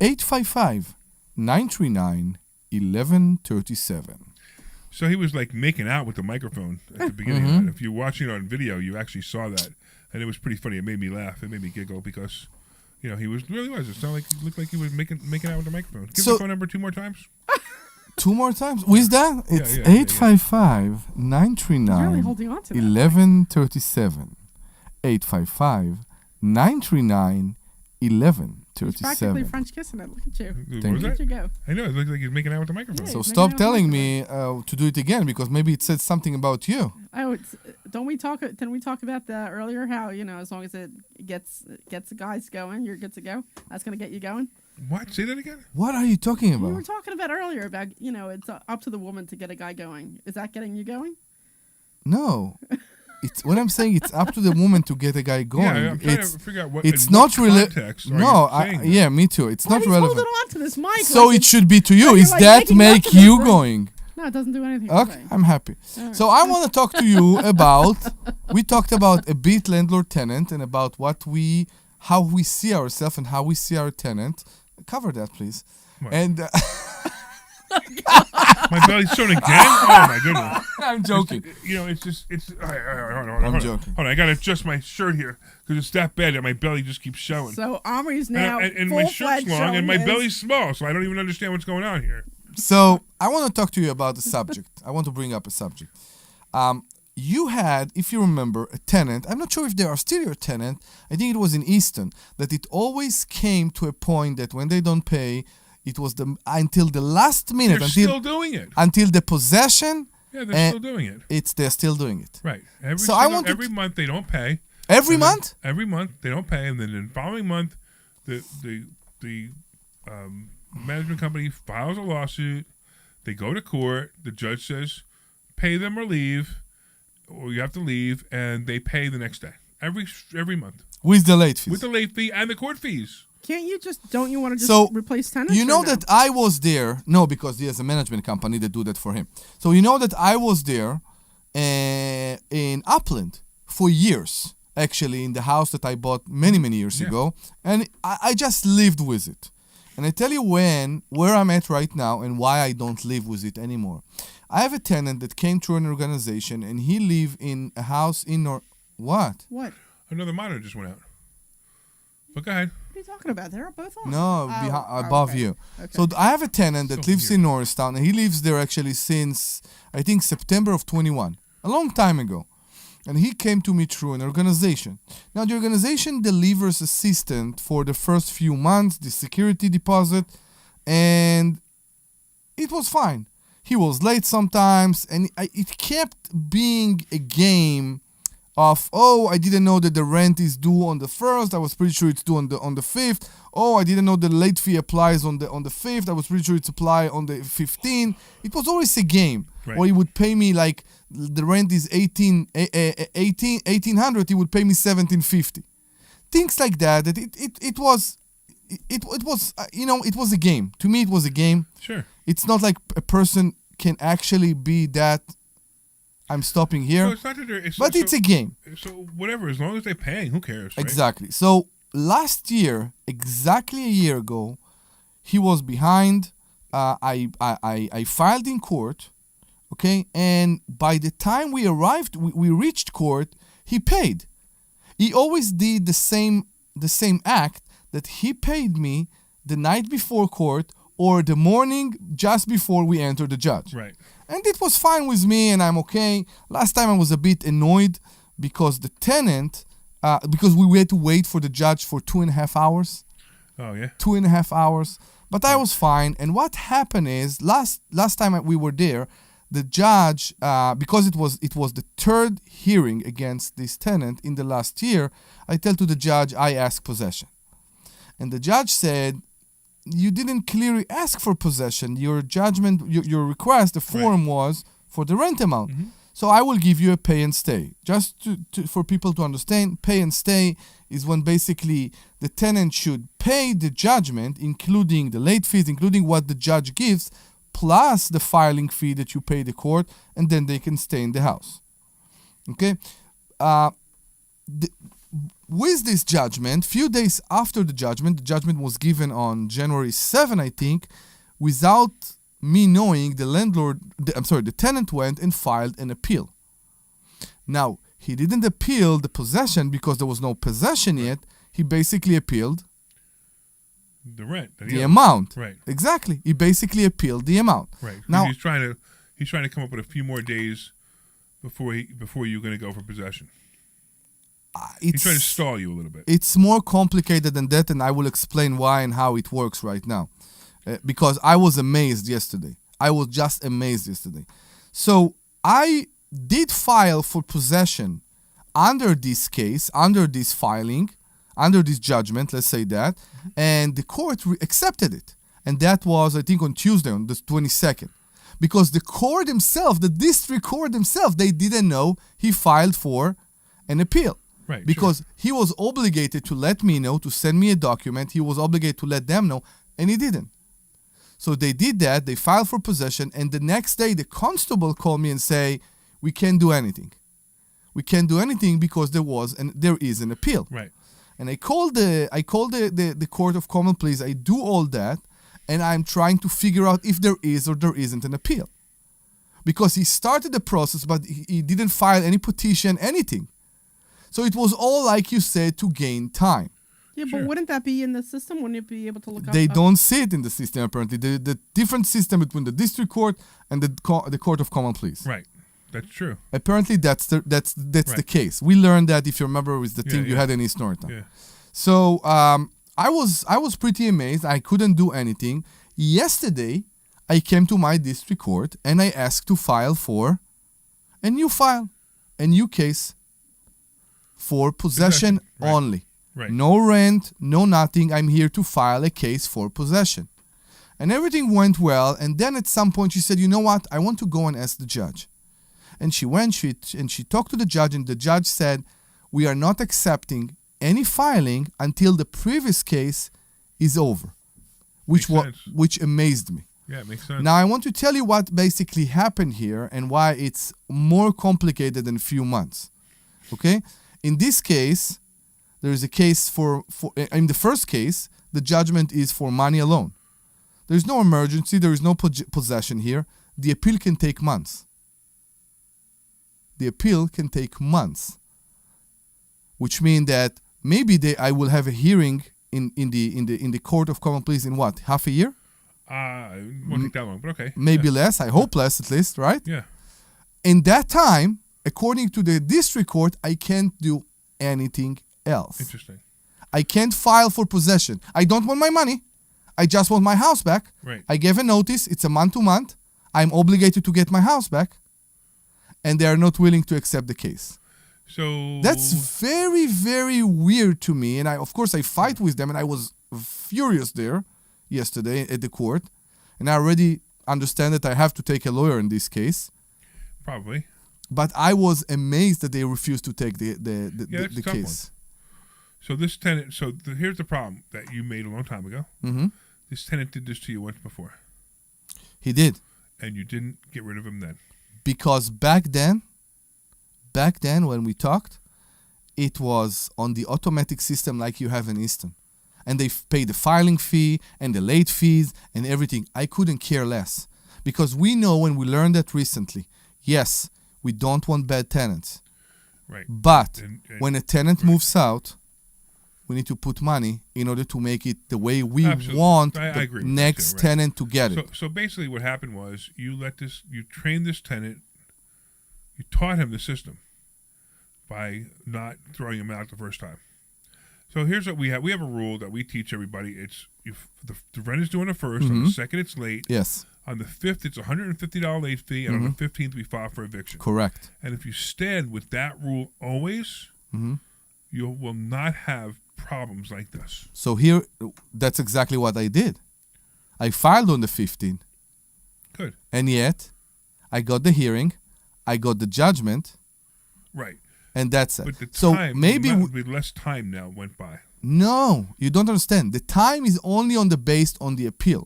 [SPEAKER 5] 855-939-1137.
[SPEAKER 4] So he was like making out with the microphone at the beginning of that. If you're watching it on video, you actually saw that. And it was pretty funny. It made me laugh. It made me giggle because, he really was. It sounded like, it looked like he was making out with the microphone. Give
[SPEAKER 5] So-
[SPEAKER 4] the phone number 2 more times.
[SPEAKER 5] 2 more times. With that, it's
[SPEAKER 6] You're really
[SPEAKER 5] 855-939
[SPEAKER 6] holding on to that.
[SPEAKER 5] 1137. 855-939
[SPEAKER 6] He's practically
[SPEAKER 5] 1137.
[SPEAKER 6] French kissing it. Look at you.
[SPEAKER 4] What
[SPEAKER 5] Thank
[SPEAKER 4] was
[SPEAKER 6] Look at
[SPEAKER 4] that?
[SPEAKER 6] you go.
[SPEAKER 4] I know, it looks like he's making out with the microphone.
[SPEAKER 6] Yeah.
[SPEAKER 5] So
[SPEAKER 6] He's
[SPEAKER 5] stop
[SPEAKER 6] making out
[SPEAKER 5] telling
[SPEAKER 6] with
[SPEAKER 5] me to do it again, because maybe it said something about you.
[SPEAKER 6] Oh, don't we talk? Didn't we talk about that earlier? How as long as it gets the guys going, you're good to go. That's gonna get you going.
[SPEAKER 4] What? Say that again?
[SPEAKER 5] What are you talking
[SPEAKER 6] We were
[SPEAKER 5] about?
[SPEAKER 6] talking about earlier about it's up to the woman to get a guy going. Is that getting you going?
[SPEAKER 5] No. It's what I'm saying. It's up to the woman to get a guy going.
[SPEAKER 4] Yeah, I'm trying
[SPEAKER 5] it's
[SPEAKER 4] to figure out what.
[SPEAKER 5] it's
[SPEAKER 4] in
[SPEAKER 5] not
[SPEAKER 4] what
[SPEAKER 5] really.
[SPEAKER 4] context are
[SPEAKER 5] No,
[SPEAKER 4] you saying that?
[SPEAKER 5] yeah, me too. It's
[SPEAKER 6] Why
[SPEAKER 5] not
[SPEAKER 6] he's
[SPEAKER 5] relevant.
[SPEAKER 6] holding on to this mic?
[SPEAKER 5] So
[SPEAKER 6] like
[SPEAKER 5] it should be to you.
[SPEAKER 6] like
[SPEAKER 5] Is
[SPEAKER 6] you're,
[SPEAKER 5] that
[SPEAKER 6] making
[SPEAKER 5] make
[SPEAKER 6] nothing
[SPEAKER 5] you
[SPEAKER 6] of it.
[SPEAKER 5] going?
[SPEAKER 6] No, it doesn't do anything.
[SPEAKER 5] Okay, I'm happy.
[SPEAKER 6] Alright.
[SPEAKER 5] So I want to talk to you about. We talked about a bit landlord tenant and about how we see ourselves and how we see our tenant. Cover that, please.
[SPEAKER 4] What?
[SPEAKER 5] And
[SPEAKER 4] My belly's showing again? Oh, my goodness.
[SPEAKER 5] I'm joking.
[SPEAKER 4] It's just, all right, hold on.
[SPEAKER 5] I'm joking.
[SPEAKER 4] Hold on, I got to adjust my shirt here because it's that bad that my belly just keeps showing.
[SPEAKER 6] So Omri's now
[SPEAKER 4] and my shirt's
[SPEAKER 6] full-fledged
[SPEAKER 4] long and my
[SPEAKER 6] showing his-
[SPEAKER 4] belly's small, so I don't even understand what's going on here.
[SPEAKER 5] So I want to talk to you about the subject. I want to bring up a subject. You had, if you remember, a tenant. I'm not sure if they are still your tenant. I think it was in Easton. That it always came to a point that when they don't pay, it was until the last minute,
[SPEAKER 4] They're still doing it.
[SPEAKER 5] until the possession.
[SPEAKER 4] Yeah, they're still doing it.
[SPEAKER 5] They're still doing it.
[SPEAKER 4] Right. Every month they don't pay.
[SPEAKER 5] Every
[SPEAKER 4] And then
[SPEAKER 5] month?
[SPEAKER 4] Every month they don't pay, and then the following month, the management company files a lawsuit. They go to court. The judge says, pay them or leave, or you have to leave, and they pay the next day. Every month
[SPEAKER 5] With the late fees.
[SPEAKER 4] with the late fee and the court fees.
[SPEAKER 6] Don't you want to just
[SPEAKER 5] So,
[SPEAKER 6] replace tenants?
[SPEAKER 5] You
[SPEAKER 6] or
[SPEAKER 5] know
[SPEAKER 6] no?
[SPEAKER 5] that I was there. No, because he has a management company that do that for him. So you know that I was there in Upland for years, actually, in the house that I bought many, many years
[SPEAKER 4] Yeah.
[SPEAKER 5] ago. And I just lived with it. And I tell you where I'm at right now and why I don't live with it anymore. I have a tenant that came through an organization and he live in a house in what?
[SPEAKER 6] What?
[SPEAKER 4] Another monitor just went out. But go ahead.
[SPEAKER 6] What are you talking about? They're both on.
[SPEAKER 5] No, above
[SPEAKER 6] okay.
[SPEAKER 5] you.
[SPEAKER 6] Okay.
[SPEAKER 5] So I have a tenant that
[SPEAKER 4] So
[SPEAKER 5] lives
[SPEAKER 4] weird.
[SPEAKER 5] in Norristown, and he lives there actually since, I think, September of 21, a long time ago. And he came to me through an organization. Now, the organization delivers assistance for the first few months, the security deposit, and it was fine. He was late sometimes, and it kept being a game of, I didn't know that the rent is due on the 1st. I was pretty sure it's due on the 5th. I didn't know the late fee applies on the 5th. I was pretty sure it's applied on the 15th. It was always a game.
[SPEAKER 4] Right.
[SPEAKER 5] Or he would pay me like the rent is 1800. He would pay me 1750. Things like that. That it was it was a game. To me, it was a game.
[SPEAKER 4] Sure.
[SPEAKER 5] It's not like a person can actually be that. I'm stopping here.
[SPEAKER 4] So it's not that
[SPEAKER 5] It's a game.
[SPEAKER 4] So whatever, as long as they're paying, who cares? Right?
[SPEAKER 5] Exactly. So last year, exactly a year ago, he was behind. I filed in court, okay, and by the time we arrived, we reached court. He paid. He always did the same act that he paid me the night before court or the morning just before we entered the judge.
[SPEAKER 4] Right.
[SPEAKER 5] And it was fine with me, and I'm okay. Last time I was a bit annoyed because the tenant, because we had to wait for the judge for 2.5 hours.
[SPEAKER 4] Oh yeah.
[SPEAKER 5] 2.5 hours. But I was fine. And what happened is last time we were there, the judge, because it was the third hearing against this tenant in the last year, I tell to the judge I ask possession, and the judge said, you didn't clearly ask for possession. Your judgment, your request, the form was for the rent amount.
[SPEAKER 4] Mm-hmm.
[SPEAKER 5] So I will give you a pay and stay. Just for people to understand, pay and stay is when basically the tenant should pay the judgment, including the late fees, including what the judge gives, plus the filing fee that you pay the court, and then they can stay in the house. Okay? With this judgment, few days after the judgment was given on January 7, I think, without me knowing, the tenant went and filed an appeal. Now, he didn't appeal the possession because there was no possession yet. He basically appealed
[SPEAKER 4] The rent.
[SPEAKER 5] the amount.
[SPEAKER 4] Right.
[SPEAKER 5] Exactly. He basically appealed the amount.
[SPEAKER 4] Right.
[SPEAKER 5] Now,
[SPEAKER 4] He's trying to come up with a few more days before you're going to go for possession. He's trying to stall you a little bit.
[SPEAKER 5] It's more complicated than that, and I will explain why and how it works right now. Because I was amazed yesterday. I was just amazed yesterday. So I did file for possession under this case, under this filing, under this judgment, let's say that, and the court accepted it. And that was, I think, on Tuesday, on the 22nd. Because the court themselves, the district court themselves, they didn't know he filed for an appeal.
[SPEAKER 4] Right.
[SPEAKER 5] Because he was obligated to let me know, to send me a document. He was obligated to let them know, and he didn't. So they did that. They filed for possession, and the next day the constable called me and say, "We can't do anything. We can't do anything because there is an appeal."
[SPEAKER 4] Right.
[SPEAKER 5] And I called the Court of Common Pleas. I do all that, and I'm trying to figure out if there is or there isn't an appeal, because he started the process, but he didn't file any petition, anything. So it was all, like you said, to gain time.
[SPEAKER 6] Yeah, but wouldn't that be in the system? Wouldn't it be able to look up?
[SPEAKER 5] They don't see it in the system, apparently. The different system between the district court and the Court of Common Pleas.
[SPEAKER 4] Right. That's true.
[SPEAKER 5] Apparently, that's the
[SPEAKER 4] Right.
[SPEAKER 5] case. We learned that, if you remember, with the team you had in East Norriton.
[SPEAKER 4] Yeah.
[SPEAKER 5] So I was pretty amazed. I couldn't do anything. Yesterday, I came to my district court and I asked to file for a new case for possession
[SPEAKER 4] Right.
[SPEAKER 5] only.
[SPEAKER 4] Right.
[SPEAKER 5] No rent, no nothing. I'm here to file a case for possession. And everything went well. And then at some point she said, "You know what? I want to go and ask the judge." And she went, she talked to the judge, and the judge said, "We are not accepting any filing until the previous case is over," which amazed me.
[SPEAKER 4] Yeah, it makes sense.
[SPEAKER 5] Now I want to tell you what basically happened here and why it's more complicated than a few months. Okay? In this case, there is a case for in the first case, the judgment is for money alone. There is no emergency, there is no possession here. The appeal can take months. The appeal can take months, which means that maybe I will have a hearing in the Court of Common Pleas in what, half a year?
[SPEAKER 4] It won't take that long, but okay.
[SPEAKER 5] Maybe less. I hope less, at least, right?
[SPEAKER 4] Yeah.
[SPEAKER 5] In that time, according to the district court, I can't do anything else.
[SPEAKER 4] Interesting.
[SPEAKER 5] I can't file for possession. I don't want my money. I just want my house back.
[SPEAKER 4] Right.
[SPEAKER 5] I gave a notice. It's a month to month. I'm obligated to get my house back. And they are not willing to accept the case.
[SPEAKER 4] So
[SPEAKER 5] That's very, very weird to me. And of course, I fight with them. And I was furious there yesterday at the court. And I already understand that I have to take a lawyer in this case.
[SPEAKER 4] Probably.
[SPEAKER 5] But I was amazed that they refused to take the
[SPEAKER 4] that's a tough
[SPEAKER 5] case.
[SPEAKER 4] So this tenant. Here's the problem that you made a long time ago.
[SPEAKER 5] Mm-hmm.
[SPEAKER 4] This tenant did this to you once before,
[SPEAKER 5] He did.
[SPEAKER 4] and you didn't get rid of him then.
[SPEAKER 5] Because back then when we talked, it was on the automatic system like you have in Easton. And they paid the filing fee and the late fees and everything. I couldn't care less. Because we know, when we learned that recently, yes, we don't want bad tenants.
[SPEAKER 4] Right.
[SPEAKER 5] But
[SPEAKER 4] And
[SPEAKER 5] when a tenant moves out, we need to put money in order to make it the way we
[SPEAKER 4] Absolutely.
[SPEAKER 5] want
[SPEAKER 4] I
[SPEAKER 5] the
[SPEAKER 4] agree with you
[SPEAKER 5] next
[SPEAKER 4] too, right.
[SPEAKER 5] tenant to get it.
[SPEAKER 4] So basically, what happened was you trained this tenant, you taught him the system by not throwing him out the first time. So here's what we have. We have a rule that we teach everybody. It's if the rent is due on the first, on the second it's late.
[SPEAKER 5] Yes,
[SPEAKER 4] On the 5th, it's a $150 late fee, and on the 15th, we file for eviction.
[SPEAKER 5] correct.
[SPEAKER 4] And if you stand with that rule always, you will not have problems like this.
[SPEAKER 5] So here, that's exactly what I did. I filed on the 15th.
[SPEAKER 4] Good.
[SPEAKER 5] And yet, I got the hearing, I got the judgment,
[SPEAKER 4] Right.
[SPEAKER 5] and that's it.
[SPEAKER 4] But the
[SPEAKER 5] So
[SPEAKER 4] time,
[SPEAKER 5] maybe
[SPEAKER 4] with less time now went by.
[SPEAKER 5] no, you don't understand. The time is only based on the appeal.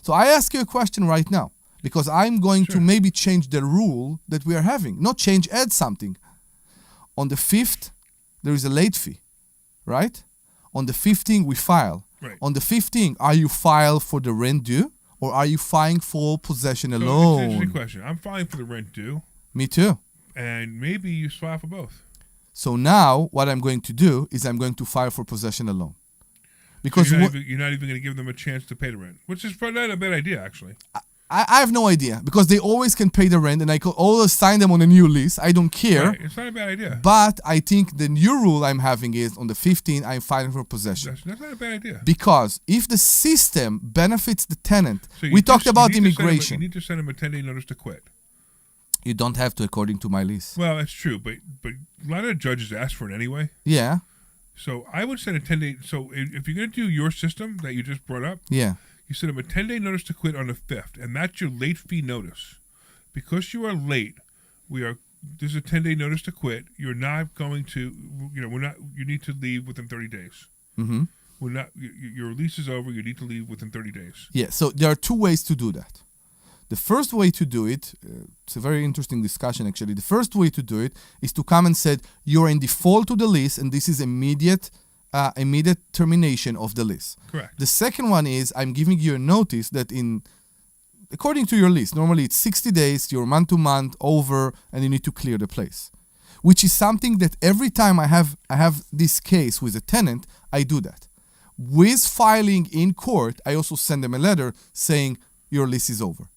[SPEAKER 5] So I ask you a question right now, because I'm going to maybe change the rule that we are having. Not change, add something. On the 5th, there is a late fee, right? On the 15th, we file.
[SPEAKER 4] Right.
[SPEAKER 5] On the 15th, are you file for the rent due, or are you filing for possession
[SPEAKER 4] So it's an
[SPEAKER 5] alone?
[SPEAKER 4] interesting question. I'm filing for the rent due,
[SPEAKER 5] Me too.
[SPEAKER 4] and maybe you file for both.
[SPEAKER 5] So now, what I'm going to do is I'm going to file for possession alone. Because
[SPEAKER 4] So you're not even going to give them a chance to pay the rent, which is probably not a bad idea, actually.
[SPEAKER 5] I have no idea, because they always can pay the rent, and I could always sign them on a new lease. I don't care.
[SPEAKER 4] Right. It's not a bad idea.
[SPEAKER 5] But I think the new rule I'm having is on the 15th, I'm filing for possession.
[SPEAKER 4] That's not a bad idea.
[SPEAKER 5] Because if the system benefits the tenant,
[SPEAKER 4] So
[SPEAKER 5] we talked about
[SPEAKER 4] you need
[SPEAKER 5] immigration.
[SPEAKER 4] you need to send them a 10-day notice to quit.
[SPEAKER 5] You don't have to, according to my lease.
[SPEAKER 4] Well, that's true, but a lot of judges ask for it anyway.
[SPEAKER 5] Yeah,
[SPEAKER 4] So I would send a 10-day. So if you're going to do your system that you just brought up,
[SPEAKER 5] yeah.
[SPEAKER 4] you send them a 10-day notice to quit on the 5th, and that's your late fee notice. Because you are late, there's a 10-day notice to quit. You're not going to, you need to leave within 30 days.
[SPEAKER 5] Mm-hmm.
[SPEAKER 4] Your lease is over. You need to leave within 30 days.
[SPEAKER 5] Yeah, so there are two ways to do that. The first way to do it, it's a very interesting discussion actually. The first way to do it is to come and say, you're in default to the lease, and this is immediate termination of the lease.
[SPEAKER 4] Correct.
[SPEAKER 5] The second one is, I'm giving you a notice that according to your lease, normally it's 60 days, you're month to month over, and you need to clear the place. Which is something that every time I have this case with a tenant, I do that. With filing in court, I also send them a letter saying your lease is over.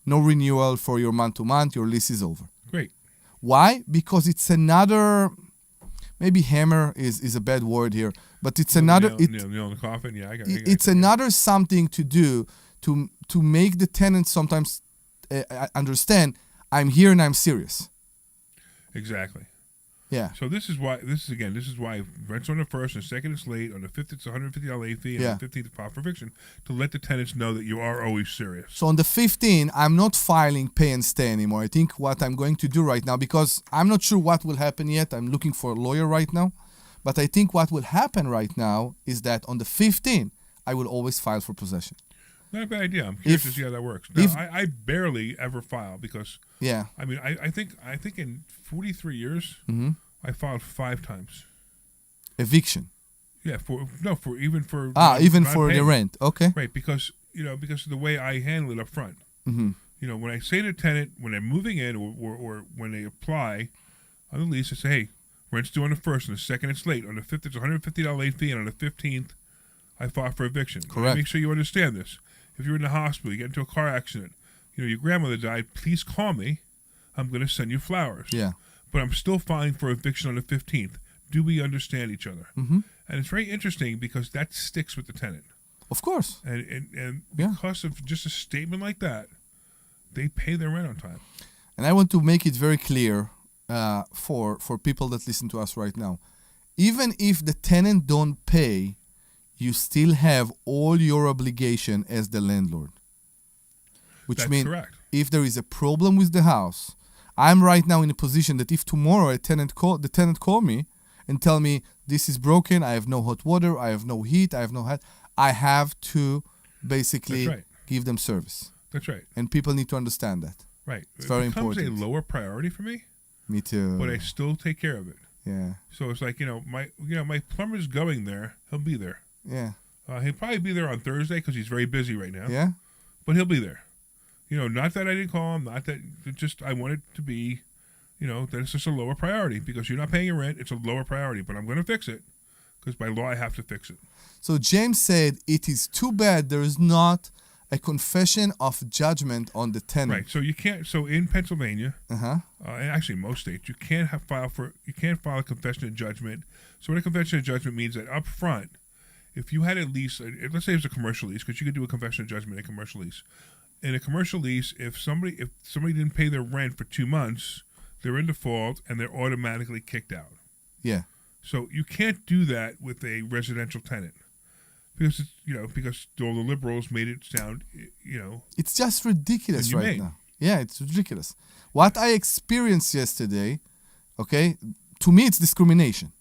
[SPEAKER 5] No renewal for your month to month, your lease is over.
[SPEAKER 4] Great.
[SPEAKER 5] Why? Because it's another, maybe hammer is a bad word here, but it's another.
[SPEAKER 4] Nail in the coffin. Yeah, I got it.
[SPEAKER 5] It's another something to do to make the tenant sometimes understand, I'm here and I'm serious.
[SPEAKER 4] Exactly.
[SPEAKER 5] Yeah.
[SPEAKER 4] So this is why rent's on the 1st, and the 2nd it's late. On the 5th it's $150 late fee, and on the 15th file for eviction, to let the tenants know that you are always serious.
[SPEAKER 5] So on the 15th, I'm not filing pay and stay anymore. I think what I'm going to do right now, because I'm not sure what will happen yet. I'm looking for a lawyer right now. But I think what will happen right now is that on the 15th, I will always file for possession.
[SPEAKER 4] Not a bad idea. I'm curious to see how that works. Now, I barely ever file because,
[SPEAKER 5] yeah.
[SPEAKER 4] I mean, I think in 43 years, I filed 5 times.
[SPEAKER 5] Eviction.
[SPEAKER 4] Yeah, for even for
[SPEAKER 5] the rent. Okay.
[SPEAKER 4] Right, because of the way I handle it up front.
[SPEAKER 5] Mm-hmm.
[SPEAKER 4] When I say to the tenant when they're moving in or when they apply on the lease, I say, hey, rent's due on the 1st, and the 2nd it's late. On the 5th it's $150 late fee, and on the 15th I file for eviction.
[SPEAKER 5] Correct.
[SPEAKER 4] Make sure you understand this. If you're in the hospital, you get into a car accident, your grandmother died, please call me. I'm going to send you flowers.
[SPEAKER 5] Yeah.
[SPEAKER 4] But I'm still filing for eviction on the 15th. Do we understand each other?
[SPEAKER 5] Mm-hmm.
[SPEAKER 4] And it's very interesting because that sticks with the tenant.
[SPEAKER 5] Of course.
[SPEAKER 4] And because of just a statement like that, they pay their rent on time.
[SPEAKER 5] And I want to make it very clear for people that listen to us right now. Even if the tenant don't pay, you still have all your obligation as the landlord. Which means if there is a problem with the house, I'm right now in a position that if tomorrow the tenant call me and tell me this is broken, I have no hot water, I have no heat, I have no I have to basically give them service.
[SPEAKER 4] That's right.
[SPEAKER 5] And people need to understand that.
[SPEAKER 4] Right.
[SPEAKER 5] It's very important.
[SPEAKER 4] It becomes a lower priority for me.
[SPEAKER 5] Me too.
[SPEAKER 4] But I still take care of it.
[SPEAKER 5] Yeah.
[SPEAKER 4] So it's like, my plumber's going there. He'll be there.
[SPEAKER 5] Yeah.
[SPEAKER 4] He'll probably be there on Thursday because he's very busy right now.
[SPEAKER 5] Yeah.
[SPEAKER 4] But he'll be there. Not that I didn't call him, not that, I want it to be, that it's just a lower priority because you're not paying your rent. It's a lower priority, but I'm going to fix it because by law I have to fix it. So
[SPEAKER 5] James said it is too bad there is not a confession of judgment on the tenant.
[SPEAKER 4] Right. So you can't. So in Pennsylvania, and actually most states, you can't file a confession of judgment. So what a confession of judgment means that up front, if you had a lease, let's say it was a commercial lease, because you could do a confession of judgment in a commercial lease. In a commercial lease, if somebody didn't pay their rent for 2 months, they're in default and they're automatically kicked out.
[SPEAKER 5] Yeah.
[SPEAKER 4] So you can't do that with a residential tenant. Because because all the liberals made it sound,
[SPEAKER 5] it's just ridiculous right now. Yeah, it's ridiculous. What I experienced yesterday, to me it's discrimination.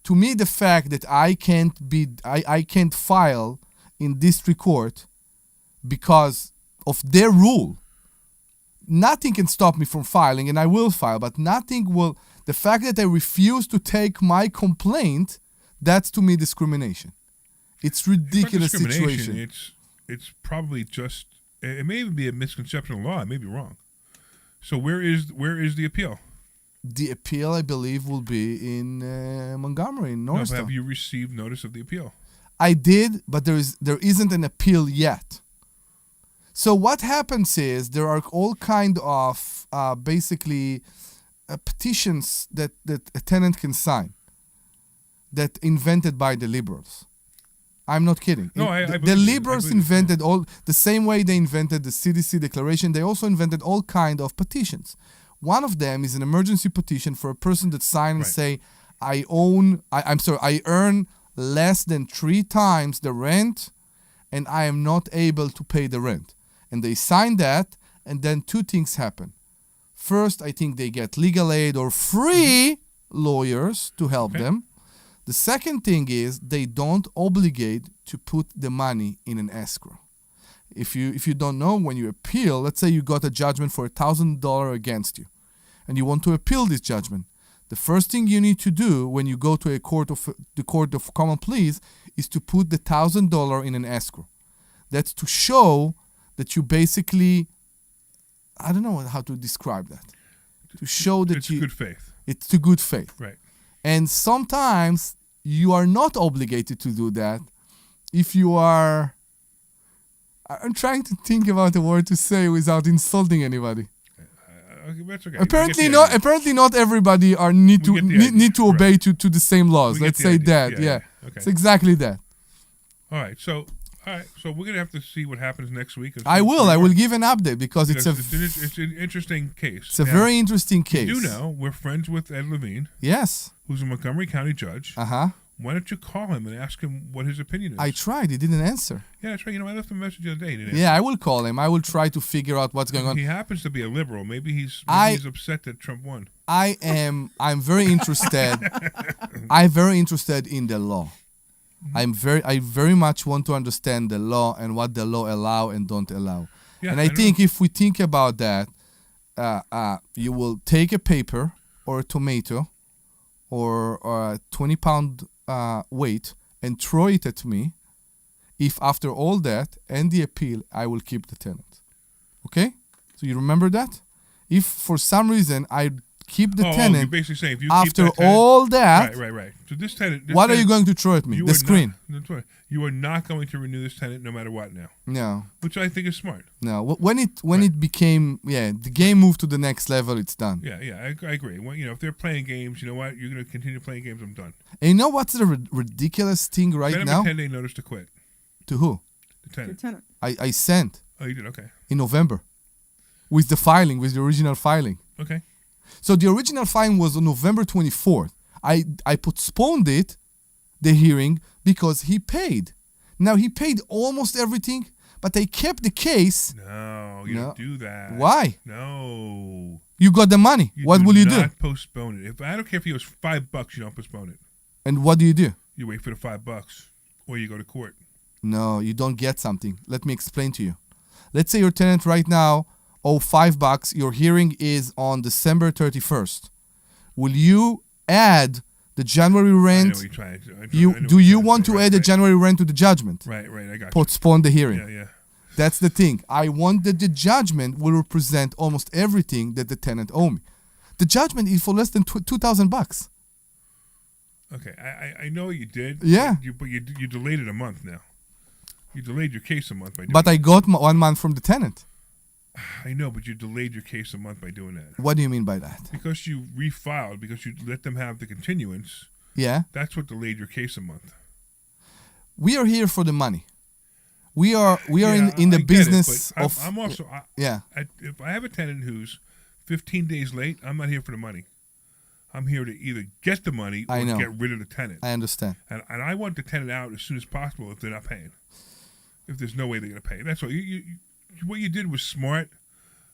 [SPEAKER 5] To me, the fact that I can't file in district court because of their rule, nothing can stop me from filing, and I will file. But nothing will. The fact that I refuse to take my complaint, that's to me discrimination. It's ridiculous situation.
[SPEAKER 4] It's probably just. It may even be a misconception of law. I may be wrong. So where is the appeal?
[SPEAKER 5] the appeal, I believe, will be in Montgomery, in
[SPEAKER 4] No, but
[SPEAKER 5] Norristown.
[SPEAKER 4] have you received notice of the appeal?
[SPEAKER 5] I did, but there isn't an appeal yet. So what happens is there are all kind of basically petitions that a tenant can sign that invented by the liberals. I'm not kidding.
[SPEAKER 4] No, I
[SPEAKER 5] The
[SPEAKER 4] believe you. I
[SPEAKER 5] liberals
[SPEAKER 4] believe you.
[SPEAKER 5] invented all the same way they invented the CDC declaration. They also invented all kind of petitions. One of them is an emergency petition for a person that sign and
[SPEAKER 4] Right.
[SPEAKER 5] say, I earn less than 3 times the rent, and I am not able to pay the rent. And they sign that, and then 2 things happen. First, I think they get legal aid or free lawyers to help
[SPEAKER 4] Okay.
[SPEAKER 5] them. The second thing is they don't obligate to put the money in an escrow. If you don't know, when you appeal, let's say you got a judgment for $1,000 against you, and you want to appeal this judgment, the first thing you need to do when you go to the court of common pleas is to put the $1,000 in an escrow. That's to show that you basically, I don't know how to describe that. To show that
[SPEAKER 4] It's good faith.
[SPEAKER 5] it's to good faith.
[SPEAKER 4] Right.
[SPEAKER 5] And sometimes you are not obligated to do that if you are. I'm trying to think about a word to say without insulting anybody.
[SPEAKER 4] Okay, that's okay.
[SPEAKER 5] Apparently
[SPEAKER 4] We get the
[SPEAKER 5] not.
[SPEAKER 4] idea.
[SPEAKER 5] Apparently not everybody are need
[SPEAKER 4] We
[SPEAKER 5] to
[SPEAKER 4] get the
[SPEAKER 5] need,
[SPEAKER 4] idea.
[SPEAKER 5] need to
[SPEAKER 4] Right.
[SPEAKER 5] obey to the same laws.
[SPEAKER 4] We get
[SPEAKER 5] Let's
[SPEAKER 4] the
[SPEAKER 5] say
[SPEAKER 4] idea.
[SPEAKER 5] that.
[SPEAKER 4] Yeah,
[SPEAKER 5] Yeah,
[SPEAKER 4] yeah. Okay.
[SPEAKER 5] it's exactly that.
[SPEAKER 4] All right. So we're gonna have to see what happens next week.
[SPEAKER 5] I will give an update because it's
[SPEAKER 4] It's an interesting case.
[SPEAKER 5] it's a
[SPEAKER 4] Now,
[SPEAKER 5] very interesting case.
[SPEAKER 4] You know, we're friends with Ed Levine,
[SPEAKER 5] Yes.
[SPEAKER 4] who's a Montgomery County judge.
[SPEAKER 5] Uh-huh.
[SPEAKER 4] Why don't you call him and ask him what his opinion is?
[SPEAKER 5] I tried. He didn't answer.
[SPEAKER 4] Yeah, that's right. You know, I left him a message the other day. He didn't
[SPEAKER 5] Yeah, I will call him. I will try to figure out what's going on.
[SPEAKER 4] He happens to be a liberal. Maybe he's upset that Trump won.
[SPEAKER 5] I'm very interested. I'm very interested in the law. I very much want to understand the law and what the law allow and don't allow.
[SPEAKER 4] Yeah,
[SPEAKER 5] and I
[SPEAKER 4] don't
[SPEAKER 5] think
[SPEAKER 4] know.
[SPEAKER 5] if we think about that, you will take a paper or a tomato or a 20-pound weight and throw it at me. If after all that and the appeal, I will keep the tenant. Okay? So you remember that? If for some reason I keep the
[SPEAKER 4] you're
[SPEAKER 5] tenant
[SPEAKER 4] basically saying if you
[SPEAKER 5] after
[SPEAKER 4] keep that tenant,
[SPEAKER 5] all that,
[SPEAKER 4] right. So this tenant,
[SPEAKER 5] what are you going to throw at me?
[SPEAKER 4] You
[SPEAKER 5] The
[SPEAKER 4] are
[SPEAKER 5] screen.
[SPEAKER 4] Not, that's right. You are not going to renew this tenant no matter what now,
[SPEAKER 5] No,
[SPEAKER 4] which I think is smart.
[SPEAKER 5] no. When it became, the game moved to the next level, it's done.
[SPEAKER 4] Yeah, I agree. Well, if they're playing games, you know what? You're going to continue playing games. I'm done.
[SPEAKER 5] And you know what's the ridiculous thing right
[SPEAKER 4] Send him
[SPEAKER 5] now?
[SPEAKER 4] a 10-day notice to quit.
[SPEAKER 5] To who?
[SPEAKER 4] The
[SPEAKER 6] Your
[SPEAKER 4] tenant.
[SPEAKER 6] tenant.
[SPEAKER 5] I sent
[SPEAKER 4] Oh, you did? Okay.
[SPEAKER 5] in November with the original filing.
[SPEAKER 4] Okay.
[SPEAKER 5] So the original filing was on November 24th. I postponed the hearing, because he paid. Now he paid almost everything, but I kept the case.
[SPEAKER 4] No, you
[SPEAKER 5] No.
[SPEAKER 4] don't do that.
[SPEAKER 5] Why?
[SPEAKER 4] No.
[SPEAKER 5] You got the money.
[SPEAKER 4] You
[SPEAKER 5] What will you do?
[SPEAKER 4] not postpone it. If I don't care if it was $5, you don't postpone it.
[SPEAKER 5] And what do you do?
[SPEAKER 4] You wait for the $5, or you go to court.
[SPEAKER 5] No, you don't get something. Let me explain to you. Let's say your tenant right now owe $5. Your hearing is on December 31st. Will you add the January
[SPEAKER 4] I know
[SPEAKER 5] rent?
[SPEAKER 4] what you're trying to. I know
[SPEAKER 5] Do
[SPEAKER 4] what
[SPEAKER 5] you
[SPEAKER 4] you're
[SPEAKER 5] want to
[SPEAKER 4] trying
[SPEAKER 5] add the
[SPEAKER 4] say.
[SPEAKER 5] January rent to the judgment?
[SPEAKER 4] Right, I got you.
[SPEAKER 5] Postpone the hearing.
[SPEAKER 4] Yeah.
[SPEAKER 5] That's the thing. I want that the judgment will represent almost everything that the tenant owe me. The judgment is for less than $2,000.
[SPEAKER 4] Okay, I know what you did.
[SPEAKER 5] Yeah.
[SPEAKER 4] But you delayed it a month now. You delayed your case a month by doing
[SPEAKER 5] But I got 1 month from the tenant.
[SPEAKER 4] I know, but you delayed your case a month by doing that.
[SPEAKER 5] What do you mean by that?
[SPEAKER 4] Because you refiled, because you let them have the continuance,
[SPEAKER 5] Yeah.
[SPEAKER 4] that's what delayed your case a month.
[SPEAKER 5] We are here for the money. We are in the
[SPEAKER 4] I get it,
[SPEAKER 5] business
[SPEAKER 4] but
[SPEAKER 5] of
[SPEAKER 4] I'm also
[SPEAKER 5] yeah.
[SPEAKER 4] if I have a tenant who's 15 days late, I'm not here for the money. I'm here to either get the money or
[SPEAKER 5] I know.
[SPEAKER 4] get rid of the tenant.
[SPEAKER 5] I understand.
[SPEAKER 4] And I want the tenant out as soon as possible if they're not paying. If there's no way they're going to pay. That's what what you did was smart,